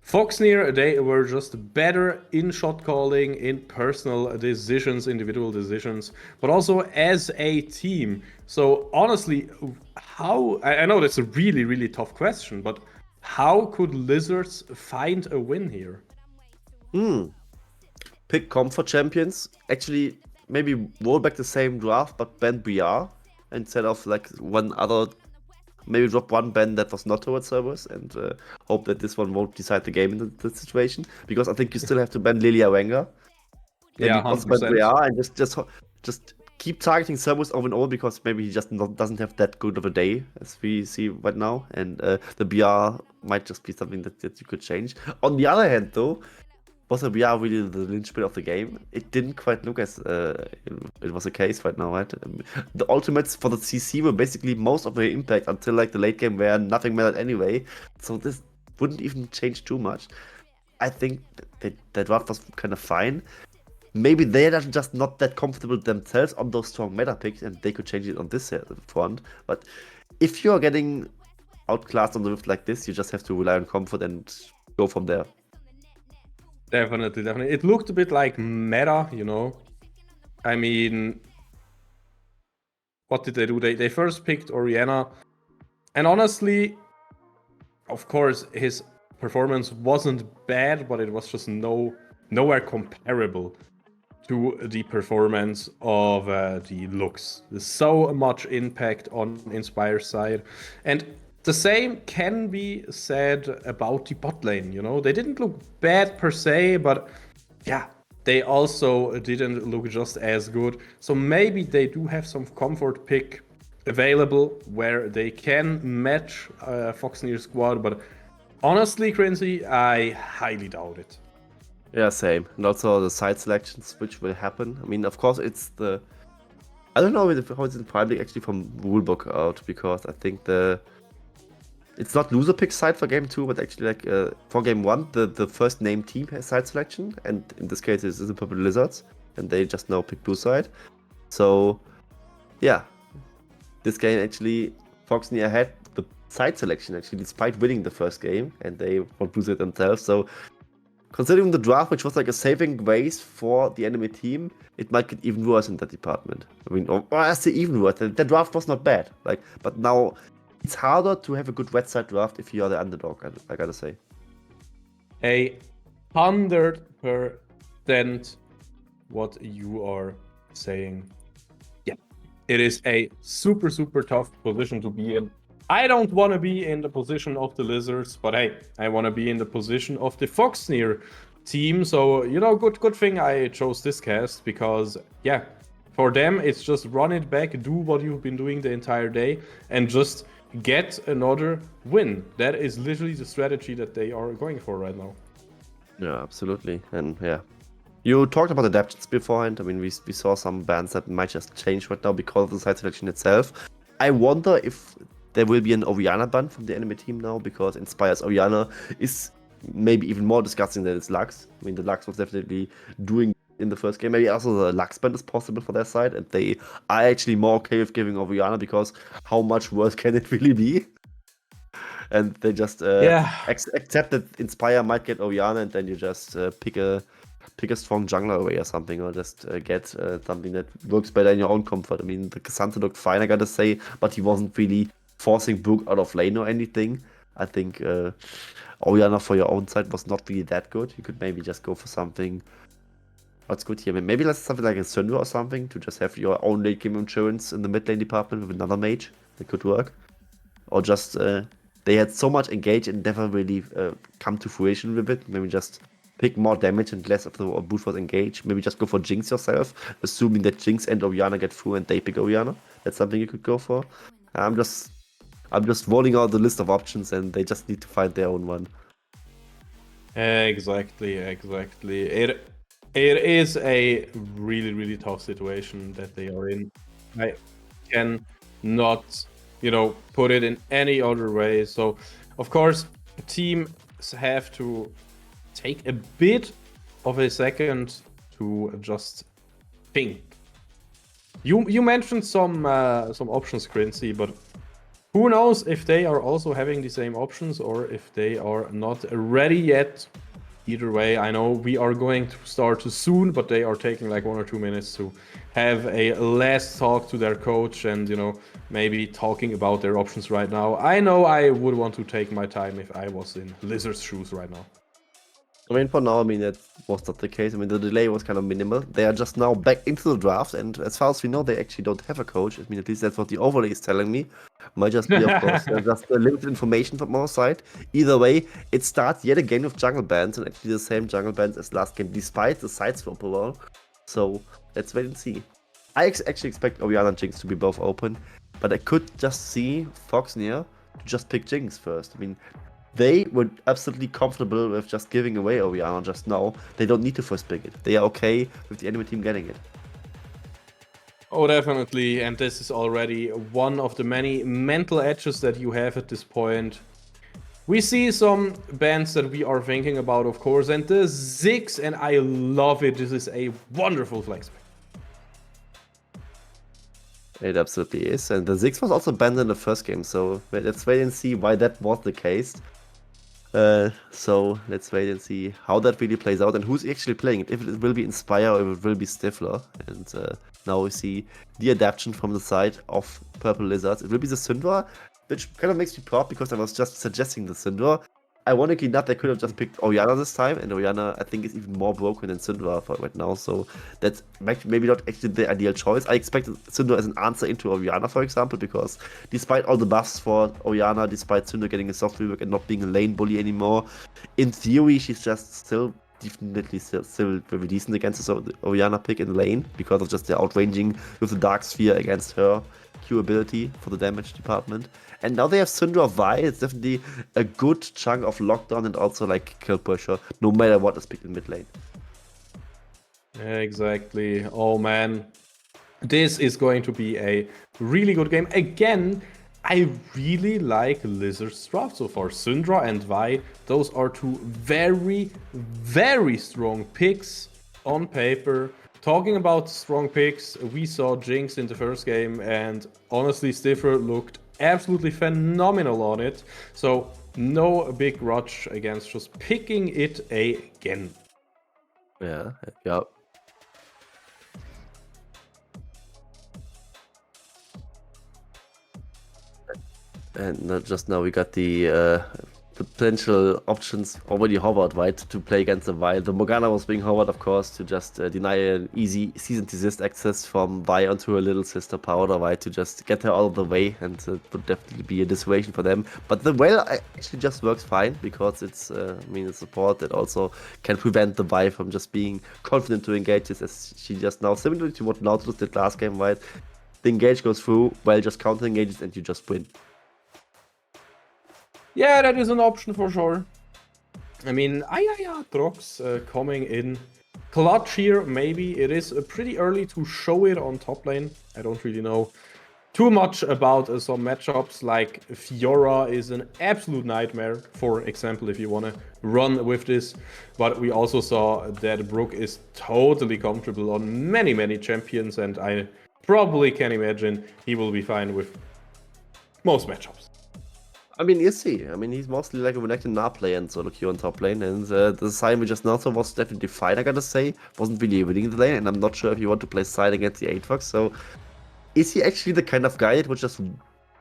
Foxnyr, they were just better in shot calling, in personal decisions, individual decisions, but also as a team. So honestly, how, I know that's a really, really tough question, but how could Lizards find a win here? Pick comfort champions. Actually, maybe roll back the same draft, but ban BR instead of like one other. Maybe drop one ban that was not towards Cerberus and hope that this one won't decide the game in the situation. Because I think you still have to ban Lilia Wenger. Then Yeah, you also ban 100%. BR and just keep targeting Cerberus over and over because maybe he just doesn't have that good of a day as we see right now. And the BR might just be something that you could change. On the other hand, though, was a BR really the linchpin of the game? It didn't quite look as it was the case right now, right? The ultimates for the CC were basically most of their impact until like the late game where nothing mattered anyway. So this wouldn't even change too much. I think the draft was kind of fine. Maybe they're just not that comfortable themselves on those strong meta picks and they could change it on this front. But if you're getting outclassed on the rift like this, you just have to rely on comfort and go from there. Definitely. It looked a bit like meta, you know. I mean, what did they do? They first picked Oriana, and honestly, of course, his performance wasn't bad, but it was just nowhere comparable to the performance of the Lux. There's so much impact on Inspire's side, and the same can be said about the bot lane. You know, they didn't look bad per se, but yeah, they also didn't look just as good. So maybe they do have some comfort pick available where they can match Foxnyr's squad, but honestly, Crinzy, I highly doubt it. Yeah, same. And also the side selections which will happen. I mean, of course, it's the. I don't know how it's in Prime League actually from rulebook out because I think it's not loser pick side for game 2, but actually like for game 1, the first named team has side selection, and in this case it's the Purple Lizards, and they just now pick blue side. So yeah, this game actually Foxnyr had the side selection actually despite winning the first game, and they won't lose it themselves. So considering the draft, which was like a saving grace for the enemy team, it might get even worse in that department. I mean, or I say even worse. The draft was not bad, like, but now it's harder to have a good red side draft if you are the underdog. I gotta say. 100% what you are saying. Yeah, it is a super tough position to be in. I don't want to be in the position of the Lizards, but hey, I want to be in the position of the Foxnyr team. So, you know, good thing I chose this cast because, yeah, for them, it's just run it back, do what you've been doing the entire day, and just get another win. That is literally the strategy that they are going for right now. Yeah, absolutely. And yeah, you talked about adaptions beforehand. I mean, we saw some bans that might just change right now because of the side selection itself. I wonder if there will be an Oriana ban from the enemy team now because Inspire's Oriana is maybe even more disgusting than its Lux. I mean, the Lux was definitely doing in the first game. Maybe also the Lux ban is possible for their side, and they are actually more okay with giving Oriana because how much worse can it really be? And they just accept that Inspire might get Oriana, and then you just pick a strong jungler away or something, or just get something that works better in your own comfort. I mean, the Cassandra looked fine, I gotta say, but he wasn't really forcing Brook out of lane or anything. I think Oriana for your own side was not really that good. You could maybe just go for something. What's good here? Maybe let's something like a Syndra or something to just have your own late game insurance in the mid lane department with another mage. That could work. Or just they had so much engage and never really come to fruition with it. Maybe just pick more damage and less of the boost was engage. Maybe just go for Jinx yourself, assuming that Jinx and Oriana get through and they pick Oriana. That's something you could go for. I'm just rolling out the list of options and they just need to find their own one. Exactly. It is a really tough situation that they are in. I can not, you know, put it in any other way. So, of course, teams have to take a bit of a second to just think. You mentioned some options, Crincy, but who knows if they are also having the same options or if they are not ready yet. Either way, I know we are going to start soon, but they are taking like 1 or 2 minutes to have a last talk to their coach and, you know, maybe talking about their options right now. I know I would want to take my time if I was in Lizard's shoes right now. I mean, for now, I mean, that was not the case. I mean, the delay was kind of minimal. They are just now back into the draft, and as far as we know, they actually don't have a coach. I mean, at least that's what the overlay is telling me. Might just be, of course, just limited information from our side. Either way, it starts yet again with jungle bands, and actually the same jungle bands as last game, despite the side swap overall. So, let's wait and see. I actually expect Orianna and Jinx to be both open, but I could just see Foxnyr to just pick Jinx first. I mean, they were absolutely comfortable with just giving away Orianna just now. They don't need to first pick it. They are okay with the enemy team getting it. Oh, definitely. And this is already one of the many mental edges that you have at this point. We see some bands that we are thinking about, of course, and the Ziggs, and I love it. This is a wonderful flex pick. It absolutely is. And the Ziggs was also banned in the first game, so let's wait and see why that was the case. So let's wait and see how that really plays out and who's actually playing it. If it will be Inspire or if it will be Stifler. And now we see the adaptation from the side of Purple Lizards. It will be the Syndra, which kind of makes me proud because I was just suggesting the Syndra. Ironically enough, they could have just picked Orianna this time, and Orianna, I think, is even more broken than Syndra for right now, so that's maybe not actually the ideal choice. I expected Syndra as an answer into Orianna, for example, because despite all the buffs for Orianna, despite Syndra getting a soft rework and not being a lane bully anymore, in theory, she's just still definitely still very decent against the Orianna pick in lane, because of just the outranging with the Dark Sphere against her Q ability for the damage department. And now they have Syndra Vi. It's definitely a good chunk of lockdown and also like kill pressure, no matter what is picked in mid lane. Exactly. Oh man. This is going to be a really good game. Again, I really like Lizard's draft so far. Syndra and Vi, those are two very, very strong picks on paper. Talking about strong picks, we saw Jinx in the first game, and honestly, Stiffer looked absolutely phenomenal on it. So, no big grudge against just picking it again. Yeah. And not just now, we got the potential options already hovered, right, to play against the Vi. The Morgana was being hovered, of course, to just deny an easy cease and desist access from Vi onto her little sister Powder, right, to just get her out of the way, and it would definitely be a dissuasion for them. But the Well actually just works fine, because it's, I mean, a support that also can prevent the Vi from just being confident to engage this, as she just now, similar to what Nautilus did last game, right, the engage goes through, Well just counter engages, and you just win. Yeah, that is an option for sure. I mean, Trox coming in clutch here, maybe. It is pretty early to show it on top lane. I don't really know too much about some matchups, like Fiora is an absolute nightmare, for example, if you want to run with this. But we also saw that Brook is totally comfortable on many, many champions, and I probably can imagine he will be fine with most matchups. I mean, you see. I mean, he's mostly like a Renekton Gnar player and solo queue on top lane, and the side we just now saw was definitely fine, I gotta say. Wasn't really winning the lane, and I'm not sure if you want to play side against the Aatrox, so is he actually the kind of guy that would just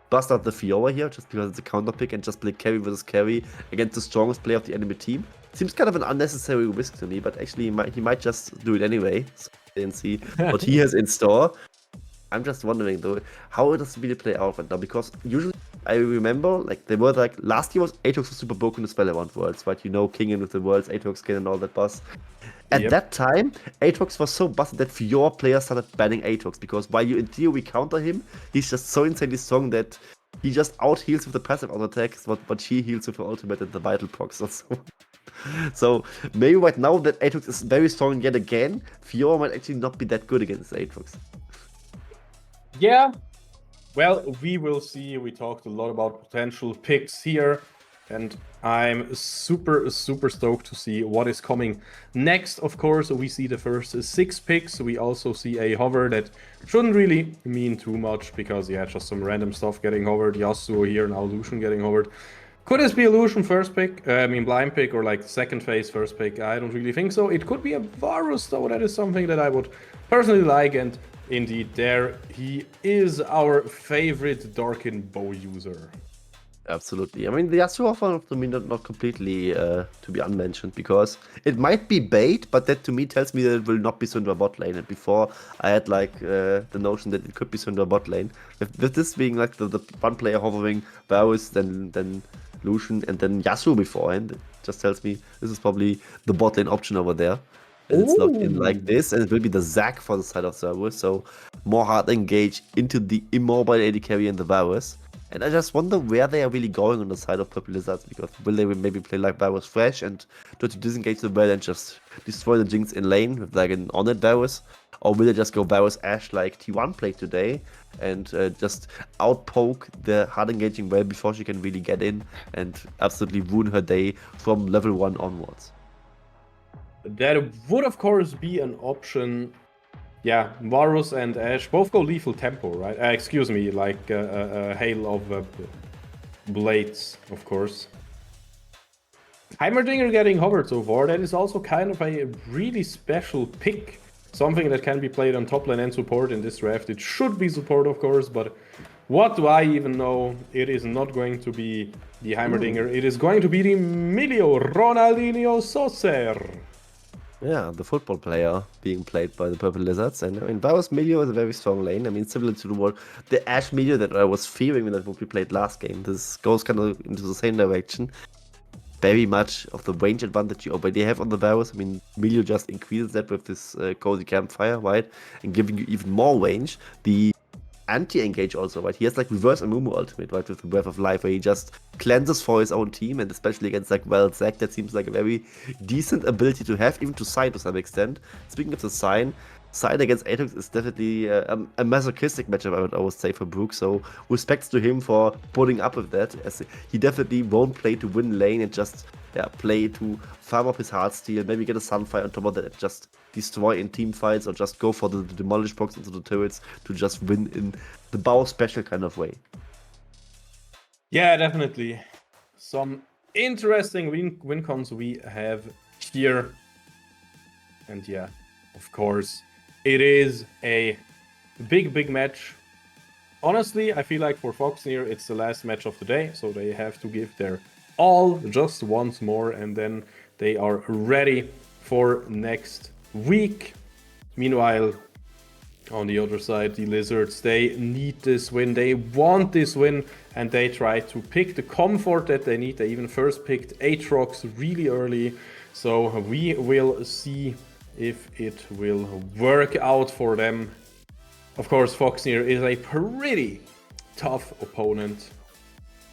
bust out the Fiora here, just because it's a counter pick, and just play carry versus carry against the strongest player of the enemy team? Seems kind of an unnecessary risk to me, but actually he might just do it anyway, so and see what he has in store. I'm just wondering though, how does it really play out right now? Because usually I remember, like, they were like, last year was Aatrox was super broken to spell around Worlds, right? You know, King in with the Worlds, Aatrox skin and all that buzz. At that time, Aatrox was so busted that Fiora players started banning Aatrox, because while you in theory counter him, he's just so insanely strong that he just out heals with the passive auto attacks, but she heals with her ultimate and the vital procs or so. So maybe right now that Aatrox is very strong yet again, Fiora might actually not be that good against Aatrox. Yeah, well, we will see. We talked a lot about potential picks here, and I'm super, super stoked to see what is coming next. Of course, we see the first 6 picks. We also see a hover that shouldn't really mean too much, because, yeah, just some random stuff getting hovered. Yasuo here, now Lucian getting hovered. Could this be a Lucian first pick? I mean, blind pick, or like second phase first pick? I don't really think so. It could be a Varus, though. That is something that I would personally like, and indeed, there he is, our favorite Darkin bow user. Absolutely. I mean, the Yasuo offer to me not completely to be unmentioned because it might be bait, but that to me tells me that it will not be Syndra bot lane. And before I had like the notion that it could be Syndra bot lane. With this being like the one player hovering Varus, then Lucian, and then Yasuo beforehand, it just tells me this is probably the bot lane option over there. As it's locked in like Ooh. this, and it will be the Zac for the side of Cerberus, so more hard engage into the immobile AD carry and the Varus. And I just wonder where they are really going on the side of Purple Lizards, because will they maybe play like Varus fresh and try to disengage the well and just destroy the Jinx in lane with like an on-it Varus? Or will they just go Varus Ashe like T1 played today and just outpoke the hard engaging well before she can really get in and absolutely ruin her day from level 1 onwards? That would, of course, be an option. Yeah, Varus and Ashe both go lethal tempo, right? Excuse me, like hail of blades, of course. Heimerdinger getting hovered so far, that is also kind of a really special pick. Something that can be played on top lane and support in this draft. It should be support, of course, but what do I even know? It is not going to be the Heimerdinger. It is going to be the Emilio Ronaldinho Saucer. Yeah, the football player being played by the Purple Lizards. And I mean, Varus Milio is a very strong lane. I mean, similar to the Ashe Milio that I was fearing when that would be played last game. This goes kind of into the same direction. Very much of the range advantage you already have on the Varus. I mean, Milio just increases that with this cozy campfire, right? And giving you even more range. The anti-engage also, right? He has like reverse Amumu ultimate, right? With the Breath of Life, where he just cleanses for his own team, and especially against like Zac, that seems like a very decent ability to have, even to Sign to some extent. Speaking of the Sign against Atox is definitely a masochistic matchup, I would always say, for Brook. So respects to him for putting up with that, as he definitely won't play to win lane and just play to farm up his Heartsteel, maybe get a Sunfire on top of that and just destroy in team fights, or just go for the demolish box into the turrets to just win in the Bow special kind of way. Yeah, definitely. Some interesting win cons we have here. And yeah, of course, it is a big match. Honestly, I feel like for Foxnyr, it's the last match of the day, so they have to give their all just once more, and then they are ready for next week. Meanwhile, on the other side, the Lizards, they need this win, they want this win, and they try to pick the comfort that they need. They even first picked Aatrox really early, so we will see if it will work out for them. Of course, Foxnyr is a pretty tough opponent.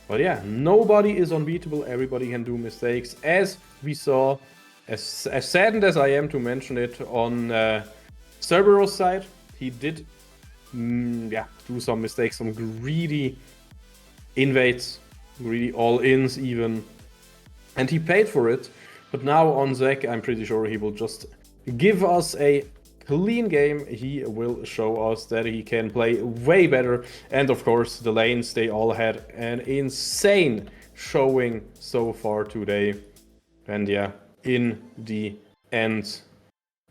But yeah, nobody is unbeatable, everybody can do mistakes. As we saw, as saddened as I am to mention it, on Cerberus' side, he did do some mistakes, some greedy invades, greedy all-ins even. And he paid for it. But now on Zac, I'm pretty sure he will just give us a clean game. He will show us that he can play way better. And of course, the lanes, they all had an insane showing so far today. And yeah, in the end,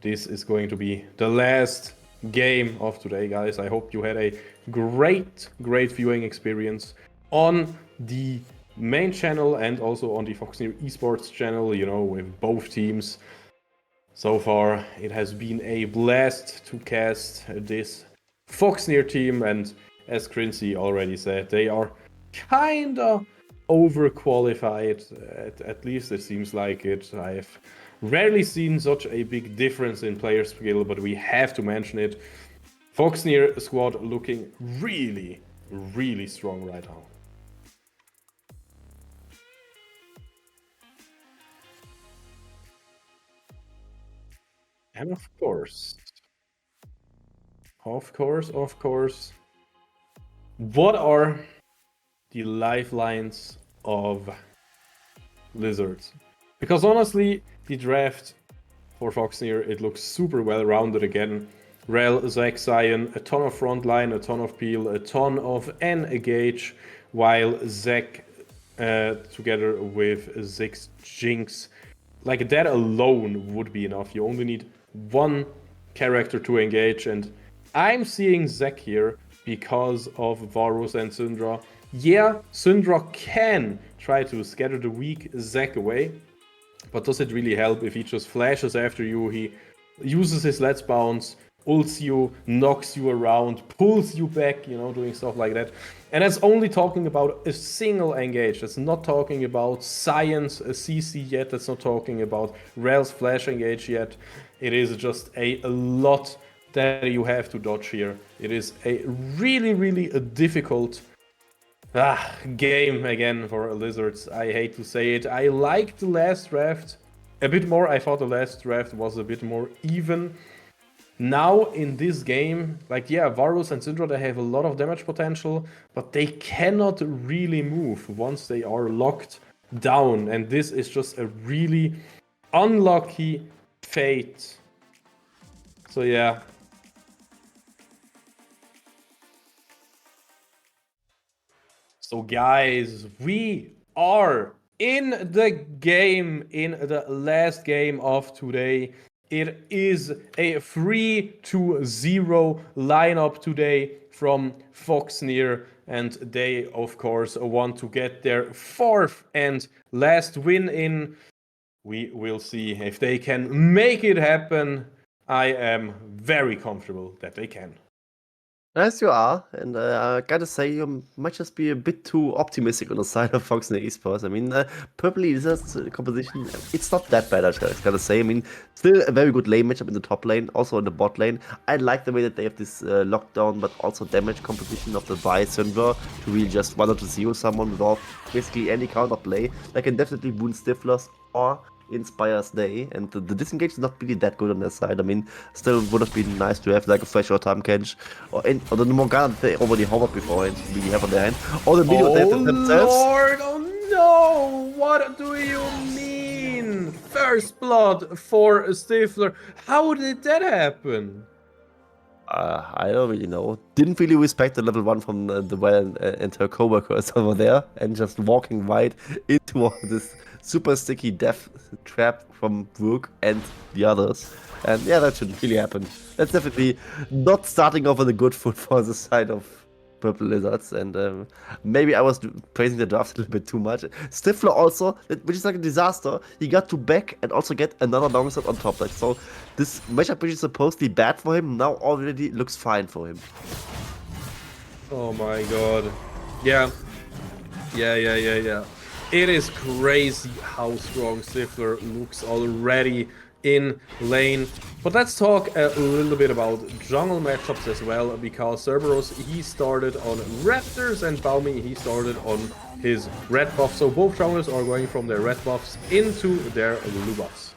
this is going to be the last game of today, guys. I hope you had a great viewing experience on the main channel and also on the Foxnyr esports channel, you know, with both teams. So far, it has been a blast to cast this Foxnyr team, and as Quincy already said, they are kinda overqualified. At least it seems like it. I've rarely seen such a big difference in player skill, but we have to mention it. Foxnyr squad looking really strong right now. And of course, what are the lifelines of Lizards? Because honestly, the draft for Foxnyr, it looks super well rounded again. Rel, Zac, Zion, a ton of frontline, a ton of peel, a ton of N-Engage, while Zac together with Ziggs Jinx, like that alone would be enough. You only need one character to engage, and I'm seeing Zac here because of Varus and Syndra. Yeah, Syndra can try to scatter the weak Zac away, but does it really help if he just flashes after you? He uses his Let's Bounce, ults you, knocks you around, pulls you back, you know, doing stuff like that. And that's only talking about a single engage. That's not talking about Science CC yet. That's not talking about Rel's Flash engage yet. It is just a lot that you have to dodge here. It is a really a difficult game again for Lizards. I hate to say it. I liked the last draft a bit more. I thought the last draft was a bit more even. Now in this game, like yeah, Varus and Syndra, they have a lot of damage potential, but they cannot really move once they are locked down. And this is just a really unlucky fate. So yeah. So guys, we are in the game, in the last game of today. It is a 3-0 lineup today from Foxnyr, and they of course want to get their fourth and last win in. We will see if they can make it happen. I am very comfortable that they can. As you are, and I gotta say, you might just be a bit too optimistic on the side of Foxnyr Esports. I mean, Purple Lizard's composition, it's not that bad, I gotta say. I mean, still a very good lane matchup in the top lane, also in the bot lane. I like the way that they have this lockdown, but also damage composition of the Vi Syndra to really just 1-0 someone without basically any counterplay. Like, can definitely wound Stiflers or Inspire's Day, and the disengage is not really that good on their side. I mean, still would have been nice to have like a fresh or time catch, or the Morgana they already hovered before and really have on their hand, or the video they have themselves. Lord, oh no! What do you mean? First blood for Stifler. How did that happen? I don't really know. Didn't really respect the level 1 from the well and her co-workers over there, and just walking right into this super sticky death trap from Brook and the others. And yeah, that shouldn't really happen. That's definitely not starting off on a good foot for the side of Purple Lizards, and maybe I was praising the draft a little bit too much. Stifler also, which is like a disaster, he got to back and also get another long shot on top. Like, so this matchup, which is supposedly bad for him, now already looks fine for him. Oh my god. Yeah. It is crazy how strong Stifler looks already in lane. But let's talk a little bit about jungle matchups as well, because Cerberus, he started on Raptors, and Baumi, he started on his red buff. So both junglers are going from their red buffs into their blue buffs.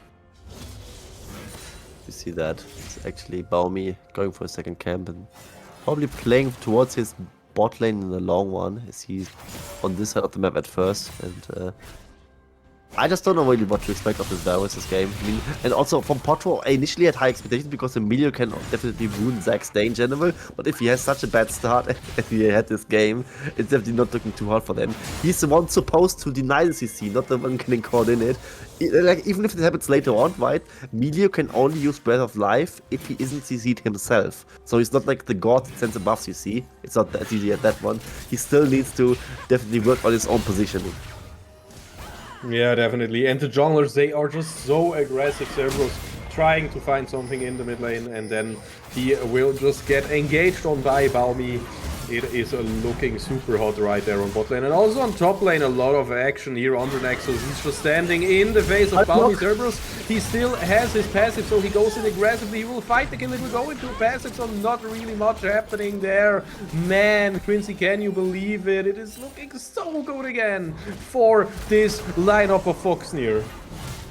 You see that? It's actually Baumi going for a second camp and probably playing towards his bot lane in the long one, as he's on this side of the map at first, and I just don't know really what to expect of this Varus this game. I mean, and also from Potro, I initially had high expectations because Emilio can definitely ruin Zac's day in general, but if he has such a bad start as he had this game, it's definitely not looking too hard for them. He's the one supposed to deny the CC, not the one getting caught in it. Like, even if it happens later on, right, Emilio can only use Breath of Life if he isn't CC'd himself. So he's not like the god that sends a buff CC. It's not that easy at that one. He still needs to definitely work on his own positioning. Yeah, definitely. And the junglers, they are just so aggressive. Cerberus trying to find something in the mid lane, and then he will just get engaged on by Baumi. It is looking super hot right there on bot lane. And also on top lane, a lot of action here under Nexus. He's just standing in the face of Baumi. Cerberus, he still has his passive, so he goes in aggressively. He will fight the kill. It will go into a passive, so not really much happening there. Man, Quincy, can you believe it? It is looking so good again for this lineup of Foxnyr.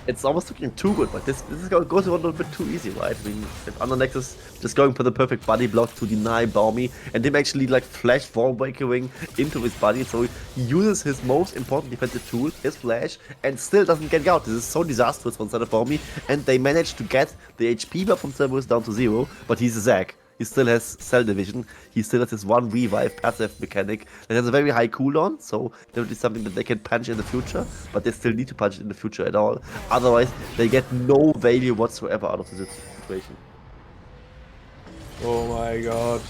It's almost looking too good, but this goes a little bit too easy, right? I mean, if Under Nexus just going for the perfect body block to deny Baumi, and him actually like flash wall breakering into his body, so he uses his most important defensive tool, his flash, and still doesn't get out. This is so disastrous from side of Baumi, and they managed to get the HP bar from Cerberus down to 0, but he's a Zac. He still has Cell Division, he still has this one revive passive mechanic that has a very high cooldown, so definitely something that they can punch in the future, but they still need to punch it in the future at all. Otherwise, they get no value whatsoever out of this situation. Oh my god.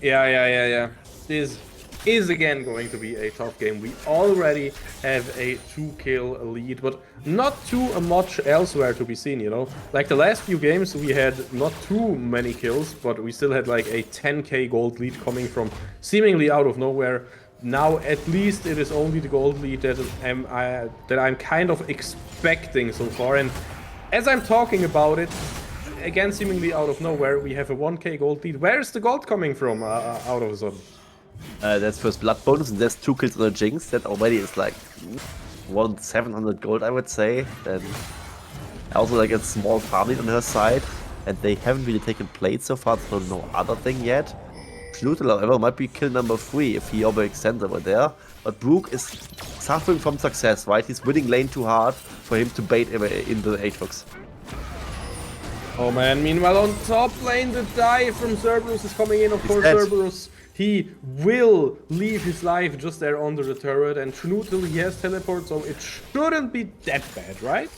Yeah. This is again going to be a tough game. We already have a 2-kill lead, but not too much elsewhere to be seen, you know? Like the last few games, we had not too many kills, but we still had like a 10k gold lead coming from seemingly out of nowhere. Now, at least it is only the gold lead that I'm kind of expecting so far. And as I'm talking about it, again, seemingly out of nowhere, we have a 1k gold lead. Where is the gold coming from out of a sudden? That's first blood bonus, and there's 2 kills on the Jinx. That already is like 700 gold, I would say. And also like a small farm lead on her side, and they haven't really taken plates so far, so no other thing yet. Schnutel, however, might be kill number 3 if he overextends over there. But Brook is suffering from success, right? He's winning lane too hard for him to bait him in the Aatrox. Oh man, meanwhile on top lane, the dive from Cerberus is coming in. Of course, dead. Cerberus, he will leave his life just there under the turret. And Schnutel, he has teleport, so it shouldn't be that bad, right?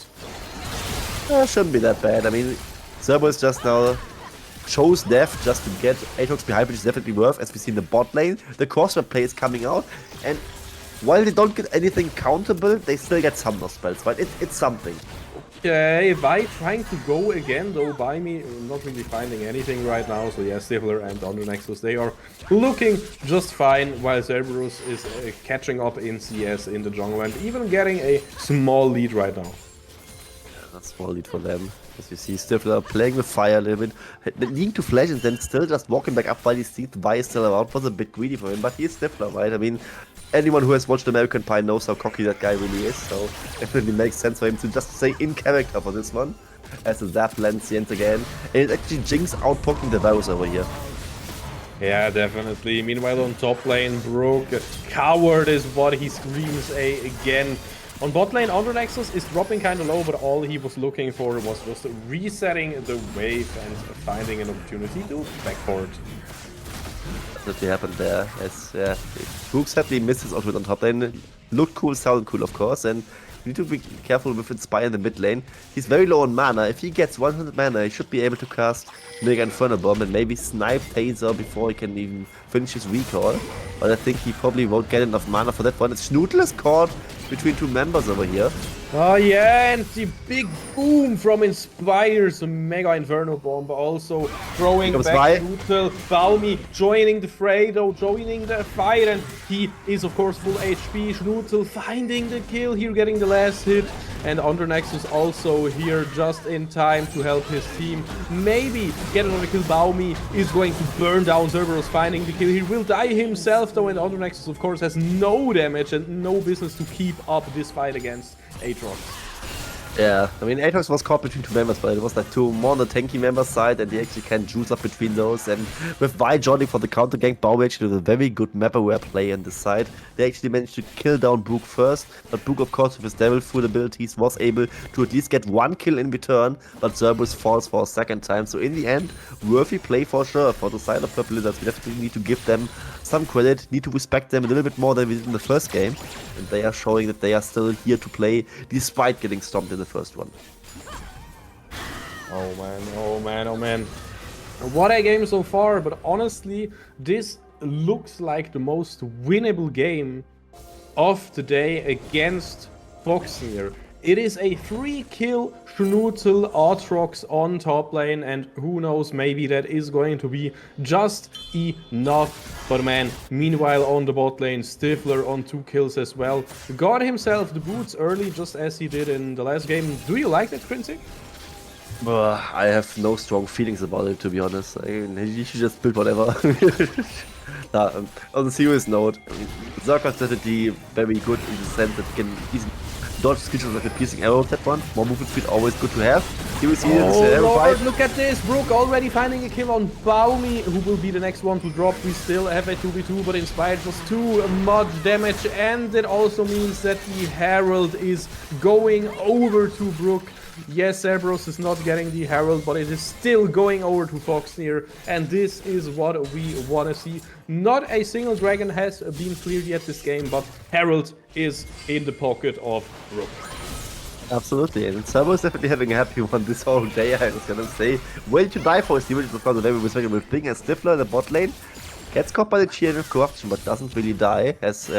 Shouldn't be that bad. I mean, Cerberus just now chose death just to get Aatrox behind, which is definitely worth, as we see in the bot lane. The crossbow play is coming out, and while they don't get anything countable, they still get summoner spells, right? It's something. Okay, Vi trying to go again, though by me not really finding anything right now. So yeah, Stifler and Undernexus, they are looking just fine, while Cerberus is catching up in CS in the jungle and even getting a small lead right now. Yeah, a small lead for them. As you see, Stifler playing with fire a little bit, needing to flash and then still just walking back up while he sees Vi is still around. Was a bit greedy for him, but he's Stifler, right? I mean, anyone who has watched American Pie knows how cocky that guy really is, so definitely makes sense for him to just stay in character for this one. As the Zap lands yet again, and it's actually Jinx outpoking the Varus over here. Yeah, definitely. Meanwhile, on top lane, Brook, coward is what he screams again. On bot lane, Undernexus is dropping kind of low, but all he was looking for was just resetting the wave and finding an opportunity to backboard. That's what happened there. As Brook sadly misses outwit on top lane. Looked cool, sounded cool, of course, and you need to be careful with Inspire in the mid lane. He's very low on mana. If he gets 100 mana, he should be able to cast Mega Inferno Bomb and maybe snipe Taser before he can even finish his recall. But I think he probably won't get enough mana for that one. It's Schnutel is caught between 2 members over here. Oh yeah, and the big boom from Inspire's Mega Inferno Bomb also throwing back Schnutel. Balmy joining the fray though, joining the fight, and he is of course full HP. Schnutel finding the kill here, getting the last hit, and Undernexus also here just in time to help his team. Maybe get another kill. Balmy is going to burn down Cerberus, finding the kill. He will die himself though, and Undernexus of course has no damage and no business to keep up this fight against Aatrox. Yeah, I mean, Aatrox was caught between 2 members, but it was like 2 more on the tanky member side, and they actually can juice up between those. And with Vi joining for the counter gank, Bowie actually did a very good map-aware play on this side. They actually managed to kill down Brook first, but Brook, of course, with his Devil Fruit abilities, was able to at least get 1 kill in return, but Cerberus falls for a second time. So in the end, worthy play for sure for the side of Purple Lizards. We definitely need to give them some credit, need to respect them a little bit more than we did in the first game, and they are showing that they are still here to play despite getting stomped in the first one. Oh man, oh man, oh man. What a game so far, but honestly, this looks like the most winnable game of the day against Foxnyr. It is a 3-kill Schnutel Aatrox on top lane, and who knows, maybe that is going to be just enough. But man, meanwhile on the bot lane, Stifler on 2 kills as well. Got himself the boots early, just as he did in the last game. Do you like that, Quincy? I have no strong feelings about it, to be honest. I mean, you should just build whatever. On a serious note, Zerka is definitely very good in the sense that he can easily dodge skill like a piercing arrow. That one, more movement speed, always good to have. Here we see oh Lord, look at this! Brook already finding a kill on Balmy, who will be the next one to drop. We still have a 2v2, but Inspired just too much damage, and it also means that the Herald is going over to Brook. Yes, Cerberus is not getting the Herald, but it is still going over to Foxnyr, and this is what we want to see. Not a single dragon has been cleared yet this game, but Herald is in the pocket of Brook. Absolutely, and Cerberus definitely having a happy one this whole day, I was gonna say. Way to die for Steve, which is of course a very respectable thing, and Stifler in the bot lane Gets caught by the GM of corruption, but doesn't really die, as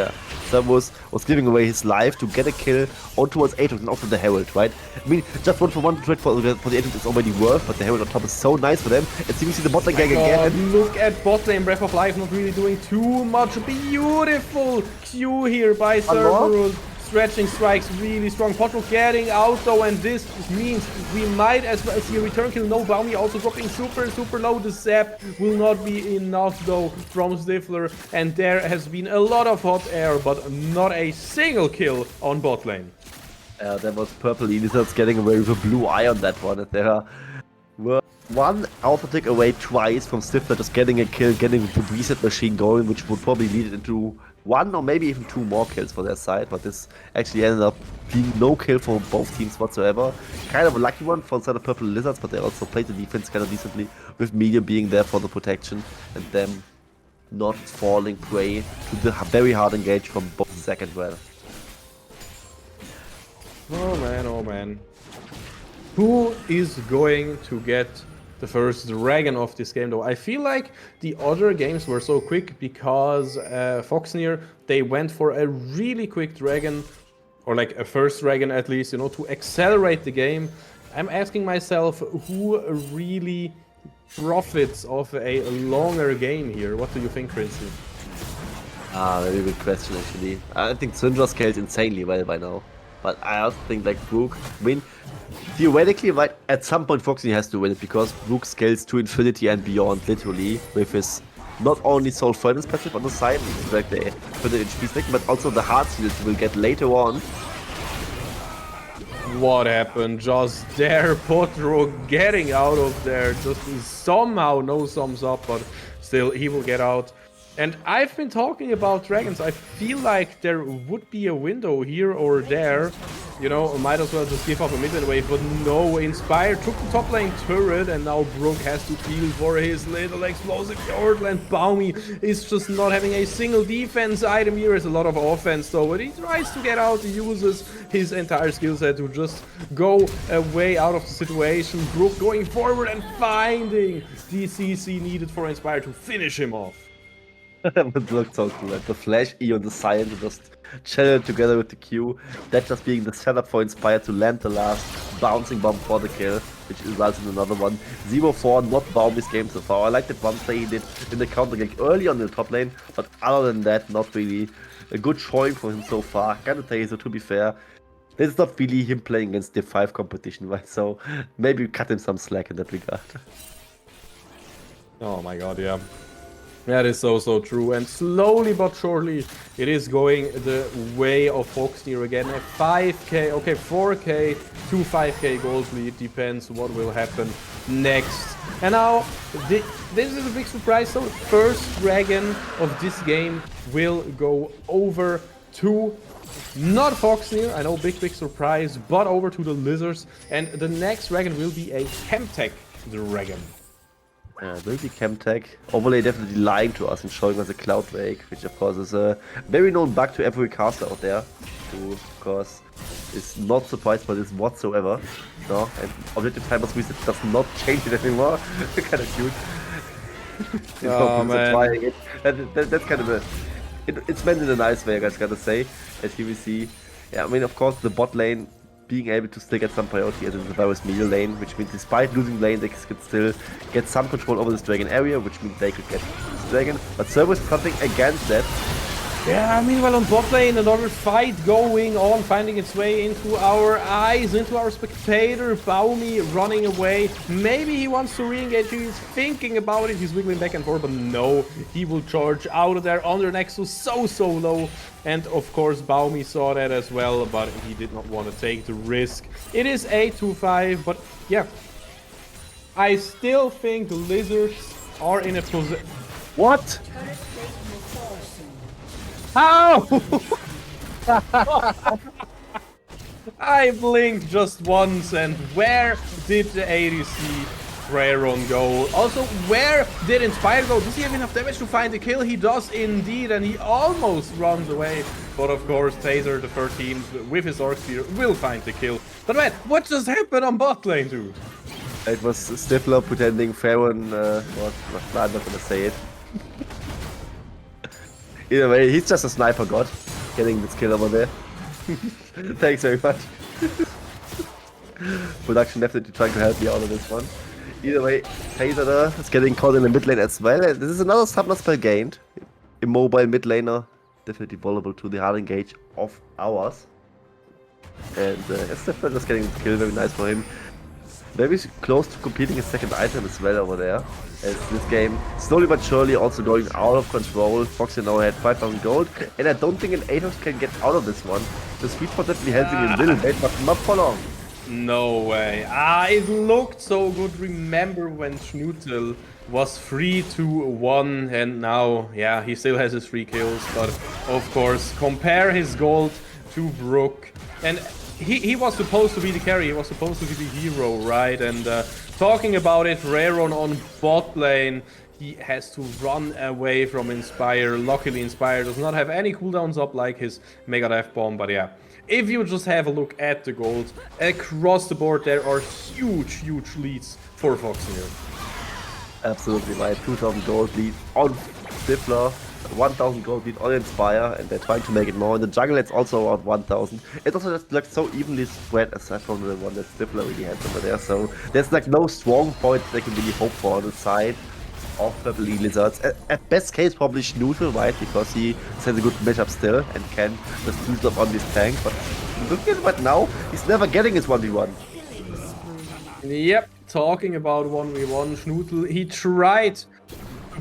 Servus was giving away his life to get a kill on towards Aatrox and also the Herald, right? I mean, just 1-for-1 trade for the Aatrox is already worth, but the Herald on top is so nice for them. And see, we see the bot lane gang again. Look at bot lane, Breath of Life not really doing too much. Beautiful Q here by Cerberus. Stretching strikes really strong. Potro getting out though, and this means we might as well see a return kill. No, Baumi also dropping super low. The zap will not be enough though from Stifler, and there has been a lot of hot air, but not a single kill on bot lane. There was purple Lizards getting away with a blue eye on that one, and there were one alpha tick away twice from Stifler just getting a kill, getting the reset machine going, which would probably lead it into one or maybe even two more kills for their side, but this actually ended up being no kill for both teams whatsoever. Kind of a lucky one for the purple Lizards, but they also played the defense kind of decently, with Medium being there for the protection and them not falling prey to the very hard engage from both Zac and Red. Oh man. Who is going to get the first dragon of this game though? I feel like the other games were so quick because Foxnyr, they went for a really quick dragon, or like a first dragon at least, you know, to accelerate the game. I'm asking myself, who really profits of a longer game here? What do you think, Christy? Very good question actually. I think Syndra scales insanely well by now. But I also think like Brook theoretically, right, at some point Foxy has to win it because Brook scales to infinity and beyond, literally, with his not only Soul Furnace passive on the side, like the 100 HP stack, but also the hard shield you will get later on. What happened just there? Potro getting out of there, just somehow no thumbs up, but still he will get out. And I've been talking about dragons. I feel like there would be a window here or there. You know, might as well just give up a mid-lane wave, but no. Inspire took the top lane turret, and now Brook has to deal for his little explosive Yordland. Baumi is just not having a single defense item here. There's a lot of offense though, but he tries to get out. He uses his entire skill set to just go away out of the situation. Brook going forward and finding the CC needed for Inspire to finish him off. It looked so cool. Like the Flash E on the side just channeled together with the Q. That just being the setup for Inspire to land the last bouncing bomb for the kill, which results in another one. 0-4, not Baumi's game so far. I like that one play he did in the counter gank early on in the top lane, but other than that, not really a good showing for him so far. Gotta say, so to be fair, this is not really him playing against Div 5 competition, right? So maybe cut him some slack in that regard. Oh my god, yeah. That is so true, and slowly but surely it is going the way of Foxnyr again. A 5k, okay, 4k to 5k gold lead, depends what will happen next. And now, this is a big surprise, so first dragon of this game will go over to not Foxnyr, I know, big surprise, but over to the Lizards, and the next dragon will be a Chemtech dragon. Maybe Chemtech. Overlay definitely lying to us and showing us a Cloud Wake, which of course is a very known bug to every caster out there, who of course is not surprised by this whatsoever. No, and Objective Timers Reset does not change it anymore. Kind of cute. Oh man. Trying it. That's kind of a... It's meant in a nice way, I gotta say. As here we see, yeah, I mean, of course, the bot lane being able to still get some priority as it is a virus middle lane, which means despite losing lane, they could still get some control over this dragon area, which means they could get this dragon. But Cerberus is something against that. Yeah, meanwhile on bot lane, another fight going on, finding its way into our eyes, into our spectator. Baumi running away. Maybe he wants to re-engage, he's thinking about it, he's wiggling back and forth, but no, he will charge out of there under Nexus so low. And of course Baumi saw that as well, but he did not want to take the risk. It is 8-5, but yeah. I still think the Lizards are in a position... What? How? I blinked just once, and where did the ADC Prayeron go? Also, where did Inspire go? Does he have enough damage to find the kill? He does indeed, and he almost runs away. But of course, Taser, the 13th, with his Orc Spear, will find the kill. But man, what just happened on bot lane, dude? It was Stifler pretending Farron I'm not gonna say it. Either way, he's just a sniper god. Getting this kill over there. Thanks very much. Production definitely trying to help me out of this one. Either way, Taser is getting caught in the mid lane as well. And this is another summoner spell gained. Immobile mid laner. Definitely vulnerable to the hard engage of ours. And Stefan just getting the kill, very nice for him. Very close to completing his second item as well over there. As this game slowly but surely also going out of control. Foxnyr now had 5,000 gold, and I don't think an Atos can get out of this one. The sweet spot definitely helping a little bit, but not for long. No way. It looked so good. Remember when Schnutel was 3-1 and now, yeah, he still has his 3 kills. But of course, compare his gold to Brook. And he was supposed to be the carry, he was supposed to be the hero, right? And talking about it, Raron on bot lane, he has to run away from Inspire. Luckily, Inspire does not have any cooldowns up like his Mega Dive Bomb, but yeah. If you just have a look at the gold, across the board there are huge leads for Foxnyr. Absolutely right, 2,000 gold lead on Stifler, 1,000 gold lead on Inspire, and they're trying to make it more. In the jungle it's also around 1,000. It also just looks so evenly spread aside from the one that Stifler really has over there, so there's like no strong point they can really hope for on the side of Purple Lizards. At best case probably Schnutel, right, because he has a good matchup still and can just do stuff on this tank, but looking at it right now, he's never getting his 1v1. Yep, talking about 1v1, Schnutel, he tried to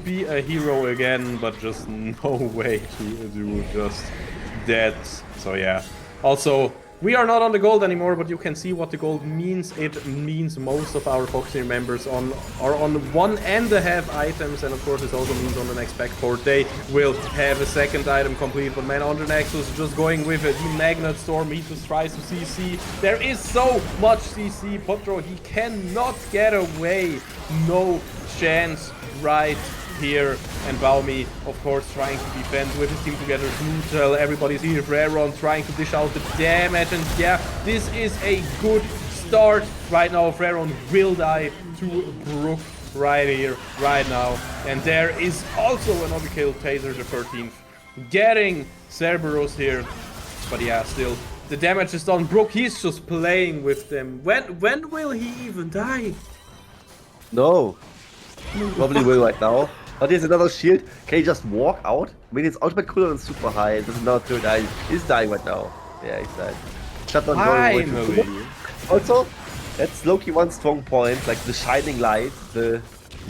be a hero again, but just no way to do just that. So yeah, also we are not on the gold anymore, but you can see what the gold means. It means most of our Foxnyr members are on 1.5 items, and of course this also means on the next backcourt they will have a second item complete. But man, on the Nexus just going with it, the Magnet Storm, he just tries to CC. There is so much CC, Potro, he cannot get away, no chance right here. And Baumi, of course, trying to defend with his team together. Schnutel, everybody's here. Raron trying to dish out the damage. And yeah, this is a good start right now. Raron will die to Brook right here, right now. And there is also another kill. Taser the 13th getting Cerberus here. But yeah, still, the damage is done. Brook, he's just playing with them. When will he even die? No. Probably will right now. But here's another shield. Can he just walk out? I mean, his ultimate cooldown is super high. This is another third eye. He's dying right now. Yeah, he's dying. Shutdown Finally. Also, that's Loki one strong point. Like the shining light, the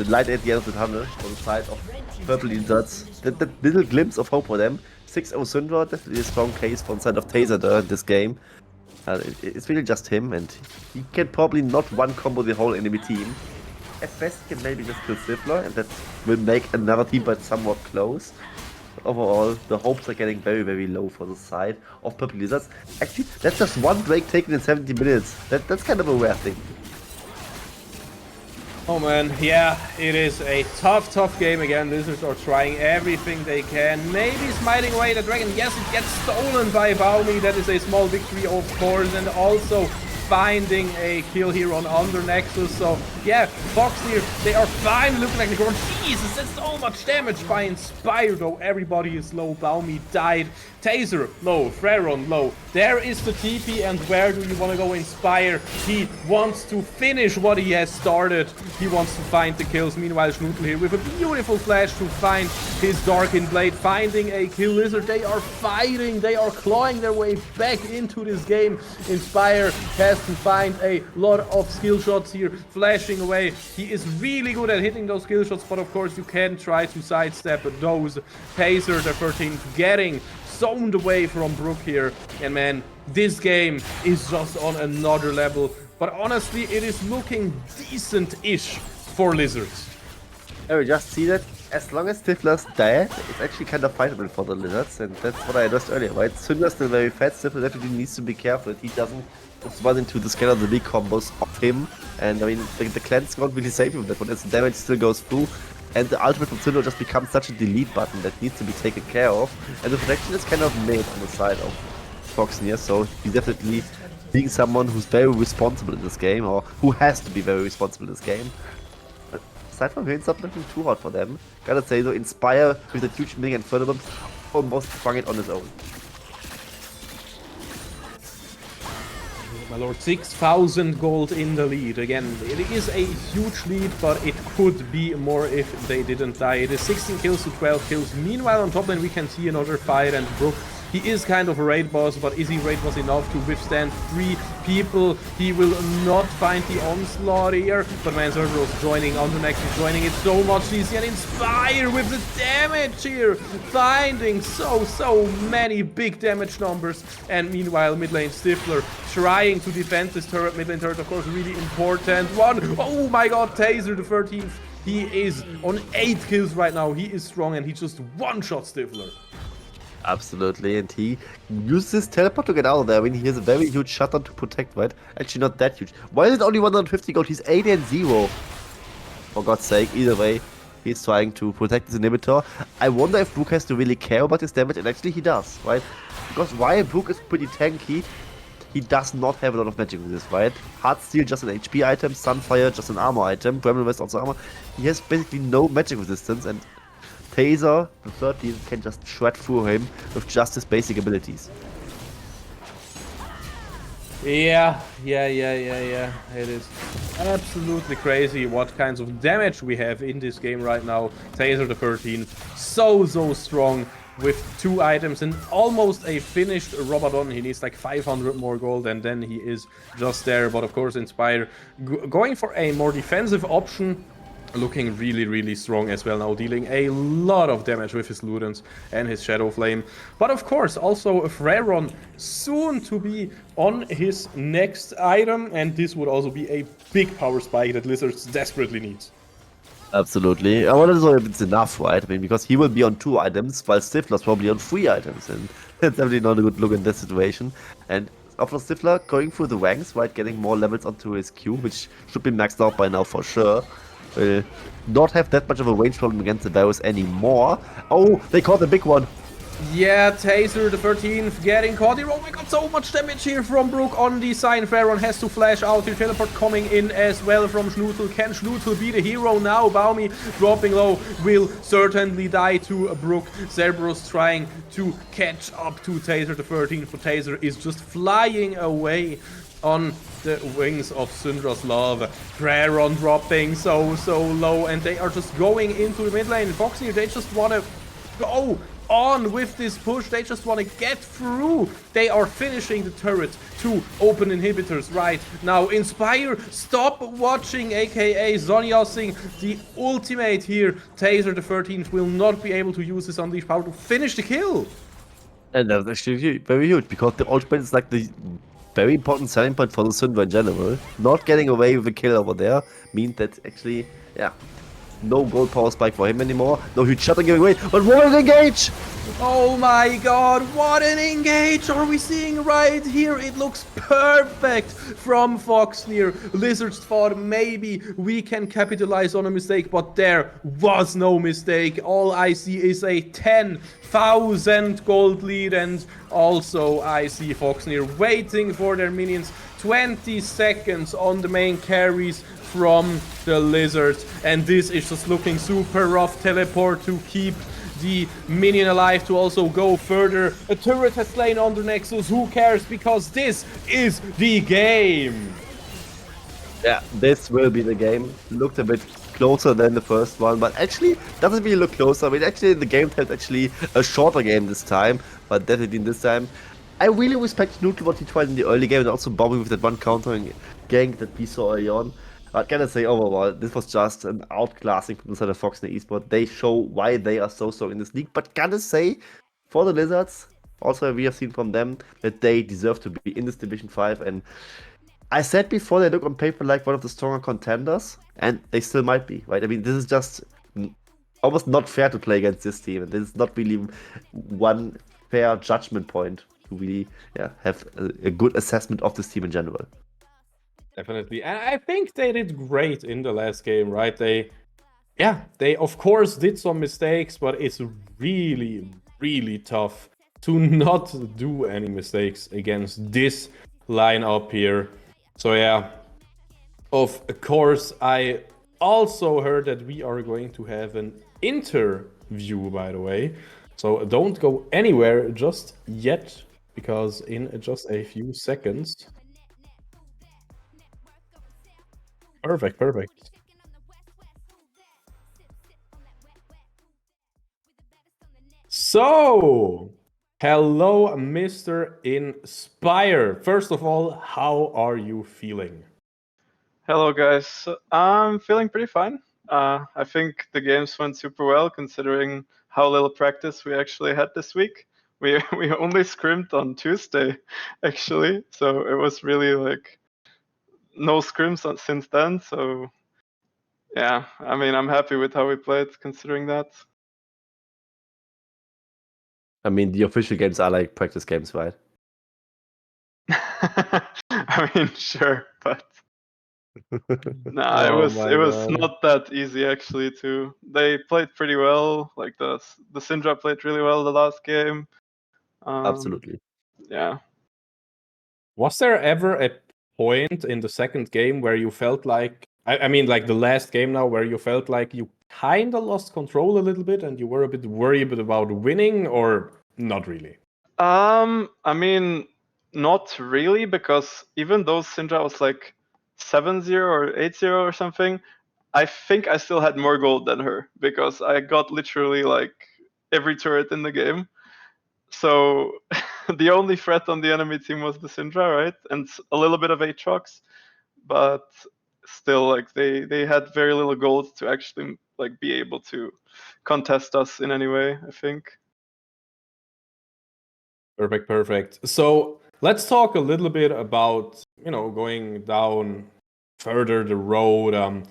light at the end of the tunnel on the side of Purple Lizards. That little glimpse of hope for them. 6-0 Syndra, definitely a strong case from the side of Taser in this game. It's really just him, and he can probably not one combo the whole enemy team. At best, he can maybe just kill Stifler, and that will make another team fight somewhat close. But overall, the hopes are getting very low for the side of Purple Lizards. Actually, that's just one Drake taken in 70 minutes. That's kind of a rare thing. Oh man, yeah, it is a tough game again. Lizards are trying everything they can. Maybe smiting away the dragon. Yes, it gets stolen by Baumi. That is a small victory, of course, and also finding a kill here on Under Nexus. So yeah, Foxnyr, they are fine, looking like they're going. Jesus, that's so much damage by Inspire, though. Everybody is low. Baumi died. Taser low. Freron low. There is the TP, and where do you want to go? Inspire. He wants to finish what he has started. He wants to find the kills. Meanwhile, Schnutel here with a beautiful flash to find his Darkin Blade, finding a kill. Lizard, they are fighting. They are clawing their way back into this game. Inspire has to find a lot of skill shots here, flashing away. He is really good at hitting those skill shots, but of course you can try to sidestep those. Taser, the 13th, getting zoned away from Brook here. And man, this game is just on another level. But honestly, it is looking decent-ish for Lizards. I will just see that as long as Stifler's dead, it's actually kind of fightable for the Lizards, and that's what I addressed earlier, right? Syndra's still very fat. Stifler definitely needs to be careful that he doesn't just run into the scatter the big combos of him. And I mean, the cleanse won't really save him with that one, as the damage still goes through. And the ultimate from Syndra just becomes such a delete button that needs to be taken care of. And the protection is kind of made on the side of Foxnyr, so he's definitely being someone who's very responsible in this game, or who has to be very responsible in this game. But aside from here, it's not looking too hard for them. Gotta say though, Inspire with a huge mega and further almost sprung it on his own. My lord, 6,000 gold in the lead. Again, it is a huge lead, but it could be more if they didn't die. It is 16 kills to 12 kills. Meanwhile, on top lane, we can see another fight, and Brook, he is kind of a raid boss, but is he raid boss enough to withstand 3 people? He will not find the onslaught here, but man, Cerberus joining, Undernext is joining it so much easier, and Inspire with the damage here, finding so many big damage numbers. And meanwhile, mid lane Stifler trying to defend this turret. Mid lane turret, of course, really important one. Oh my god, Taser the 13th. He is on 8 kills right now. He is strong, and he just one-shot Stifler. Absolutely, and he uses his teleport to get out of there. I mean, he has a very huge shutdown to protect, right? Actually, not that huge. Why is it only 150 gold? He's 8-0. For God's sake, either way, he's trying to protect his inhibitor. I wonder if Brook has to really care about his damage, and actually he does, right? Because while Brook is pretty tanky, he does not have a lot of magic with this, right? Heartsteel just an HP item, Sunfire just an armor item, Bramble West also armor. He has basically no magic resistance, and Taser, the 13th, can just shred through him with just his basic abilities. Yeah. It is absolutely crazy what kinds of damage we have in this game right now. Taser the 13th, so strong with 2 items and almost a finished Robodon. He needs like 500 more gold, and then he is just there. But of course, Inspire going for a more defensive option. Looking really strong as well now, dealing a lot of damage with his Ludens and his Shadow Flame. But of course, also Freron soon to be on his next item, and this would also be a big power spike that Lizards desperately needs. Absolutely. I wonder if it's enough, right? I mean, because he will be on 2 items, while Stifler's probably on 3 items, and that's definitely not a good look in this situation. And after Stifler going through the ranks, right, getting more levels onto his Q, which should be maxed out by now for sure. Will not have that much of a range problem against the Varus anymore. Oh, they caught the big one. Yeah, Taser the 13th getting caught here. Oh my god, so much damage here from Brook on the sign. Pharaon has to flash out. The teleport coming in as well from Schnutzel. Can Schnutzel be the hero now? Baumi dropping low will certainly die to Brook. Cerberus trying to catch up to Taser the 13th, but Taser is just flying away on the wings of Syndra's love. Pharaon dropping so low, and they are just going into the mid lane. Foxnyr, they just want to go on with this push. They just want to get through. They are finishing the turret to open inhibitors right now. Inspire, stop watching, aka Zonyosing the ultimate here. Taser the 13th will not be able to use his unleashed power to finish the kill. And that's actually very huge, because the ultimate is like the very important selling point for the Syndra in general. Not getting away with a kill over there means that actually, yeah, no gold power spike for him anymore. No huge shot giving away, but what an engage! Oh my god, what an engage are we seeing right here? It looks perfect from Foxnyr. Lizards thought maybe we can capitalize on a mistake, but there was no mistake. All I see is a 10,000 gold lead, and also I see Foxnyr waiting for their minions. 20 seconds on the main carries from the Lizards, and this is just looking super rough. Teleport to keep the minion alive to also go further. A turret has slain under Nexus. Who cares? Because this is the game. Yeah, this will be the game. Looked a bit closer than the first one, but actually doesn't really look closer. I mean, actually the game felt actually a shorter game this time, but definitely this time. I really respect Nuke what he tried in the early game, and also Bobby with that one countering gank that we saw early on. I gotta say, overall, this was just an outclassing from the side of Foxnyr Esports. They show why they are so strong in this league, but gotta say, for the Lizards, also we have seen from them that they deserve to be in this Division 5, and I said before, they look on paper like one of the stronger contenders, and they still might be, right? I mean, this is just almost not fair to play against this team, and this is not really one fair judgment point to really have a good assessment of this team in general. Definitely. And I think they did great in the last game, right? They of course did some mistakes, but it's really tough to not do any mistakes against this lineup here. So yeah, of course, I also heard that we are going to have an interview, by the way. So don't go anywhere just yet, because in just a few seconds. Perfect, perfect. So, hello, Mr. Inspire. First of all, how are you feeling? Hello, guys. I'm feeling pretty fine. I think the games went super well considering how little practice we actually had this week. We we only scrimmed on Tuesday, actually, so it was really like no scrims since then. So yeah, I mean, I'm happy with how we played considering that. I mean, the official games are like practice games, right? I mean, sure, but nah, Oh it my was god. not that easy actually. Too, they played pretty well. Like the Syndra played really well the last game. Absolutely. Yeah. Was there ever a point in the second game where you felt like, I mean, like the last game now, where you felt like you kind of lost control a little bit and you were a bit worried about winning, or not really? I mean, not really, because even though Syndra was like 7-0 or 8-0 or something, I think I still had more gold than her because I got literally like every turret in the game. So the only threat on the enemy team was the Syndra, right? And a little bit of Aatrox, but still, like they had very little gold to actually like be able to contest us in any way, I think. Perfect, perfect. So let's talk a little bit about, going down further the road.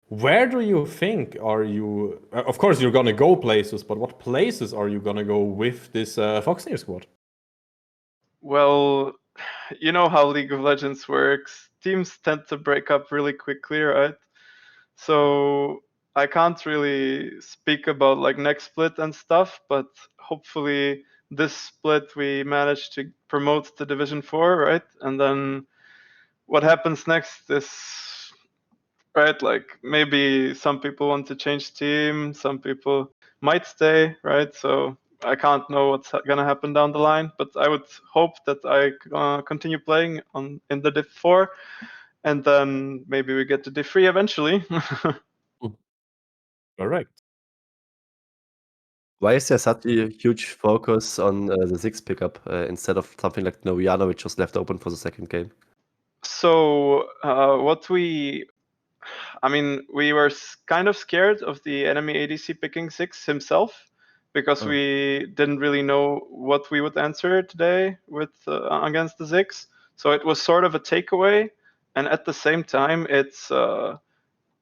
Where do you think are you? Of course, you're gonna go places, but what places are you gonna go with this Foxnyr squad? Well, you know how League of Legends works. Teams tend to break up really quickly, right? So I can't really speak about like next split and stuff, but hopefully this split we manage to promote to Division 4, right? And then what happens next is, right, like maybe some people want to change team, some people might stay, right? So I can't know what's gonna happen down the line, but I would hope that I continue playing in the Div 4, and then maybe we get to Div 3 eventually. Correct. Why is there such a huge focus on the six pickup instead of something like Noviana, which was left open for the second game? So I mean, we were kind of scared of the enemy ADC picking 6 himself because Oh. we didn't really know what we would answer today with against the Ziggs. So it was sort of a takeaway, and at the same time, it's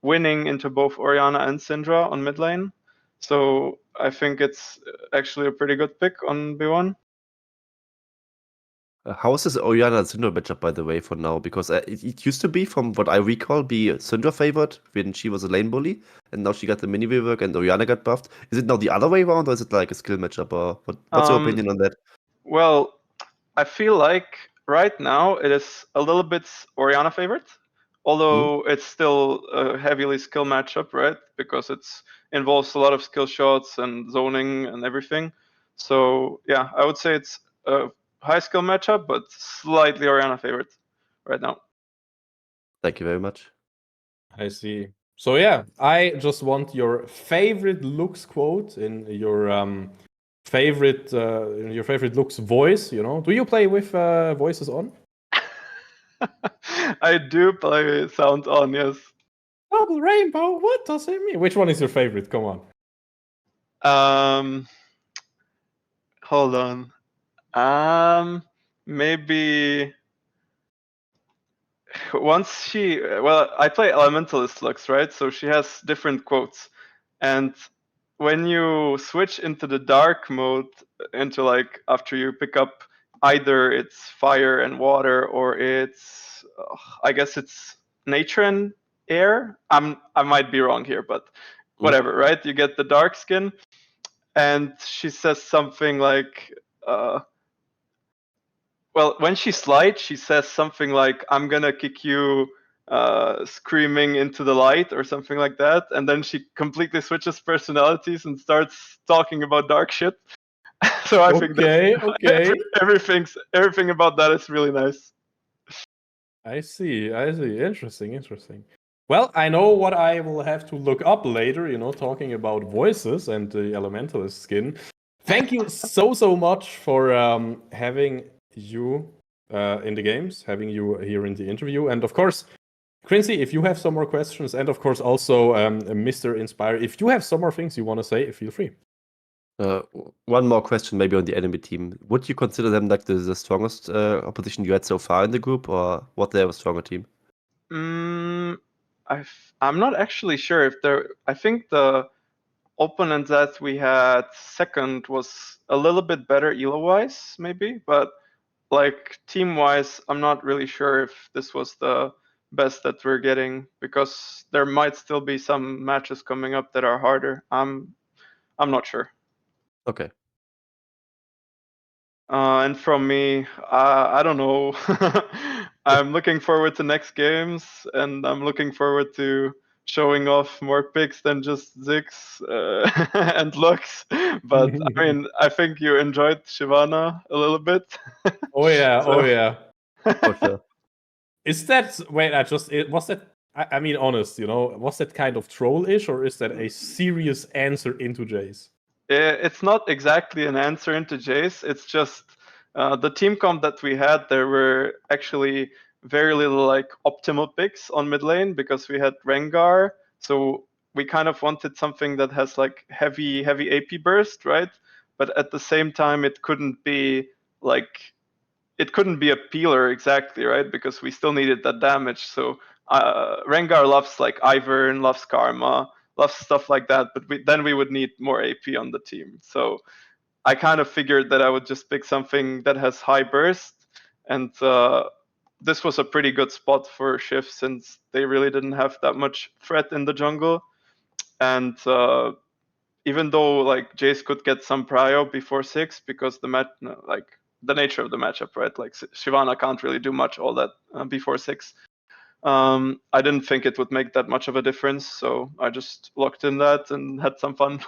winning into both Orianna and Syndra on mid lane. So I think it's actually a pretty good pick on B1. How is this Orianna Syndra matchup, by the way, for now? Because it used to be, from what I recall, be Syndra favored when she was a lane bully, and now she got the mini rework and Orianna got buffed. Is it now the other way around, or is it like a skill matchup? Or what's your opinion on that? Well, I feel like right now it is a little bit Orianna favorite, Hmm? although it's still a heavily skill matchup, right? Because it's involves a lot of skill shots and zoning and everything. So yeah, I would say it's a high skill matchup, but slightly Orianna favorite right now. Thank you very much. I see. So yeah, I just want your favorite looks quote in your favorite looks voice. Do you play with voices on? I do play sound on, yes. Double rainbow. What does it mean? Which one is your favorite? Come on. Hold on. Maybe once I play Elementalist Lux, right? So she has different quotes, and when you switch into the dark mode, into like after you pick up either it's fire and water or it's I guess it's nature and air. I might be wrong here, but Hmm? whatever, right? You get the dark skin, and she says something like. Well, when she slides, she says something like, "I'm gonna kick you screaming into the light," or something like that, and then she completely switches personalities and starts talking about dark shit. So I think that's Okay. everything about that is really nice. I see. Interesting. Well, I know what I will have to look up later, talking about voices and the Elementalist skin. Thank you so much for having you in the games, having you here in the interview. And of course, Quincy, if you have some more questions, and of course also Mr. Inspire, if you have some more things you want to say, feel free. One more question, maybe on the enemy team. Would you consider them like the strongest opposition you had so far in the group, or what they have a stronger team? I'm not actually sure if there. I think the opponent that we had second was a little bit better elo-wise, maybe, but like team-wise, I'm not really sure if this was the best that we're getting, because there might still be some matches coming up that are harder. I'm not sure. Okay. And from me, I don't know. I'm looking forward to next games, and I'm looking forward to showing off more picks than just Ziggs and Lux. But I mean, I think you enjoyed Shyvana a little bit. Oh yeah. For sure. Is that was that? I mean, honest, was that kind of troll-ish, or is that a serious answer into Jace? It's not exactly an answer into Jace. It's just the team comp that we had. There were actually very little like optimal picks on mid lane because we had Rengar. So we kind of wanted something that has like heavy AP burst, right? But at the same time, it couldn't be a peeler exactly, right? Because we still needed that damage. So Rengar loves like Ivern, loves Karma, loves stuff like that. But then we would need more AP on the team. So I kind of figured that I would just pick something that has high burst, and this was a pretty good spot for Shift since they really didn't have that much threat in the jungle. And even though like Jace could get some prio before 6 because the nature of the matchup, right? Like Shyvana can't really do much all that before 6. I didn't think it would make that much of a difference, so I just locked in that and had some fun.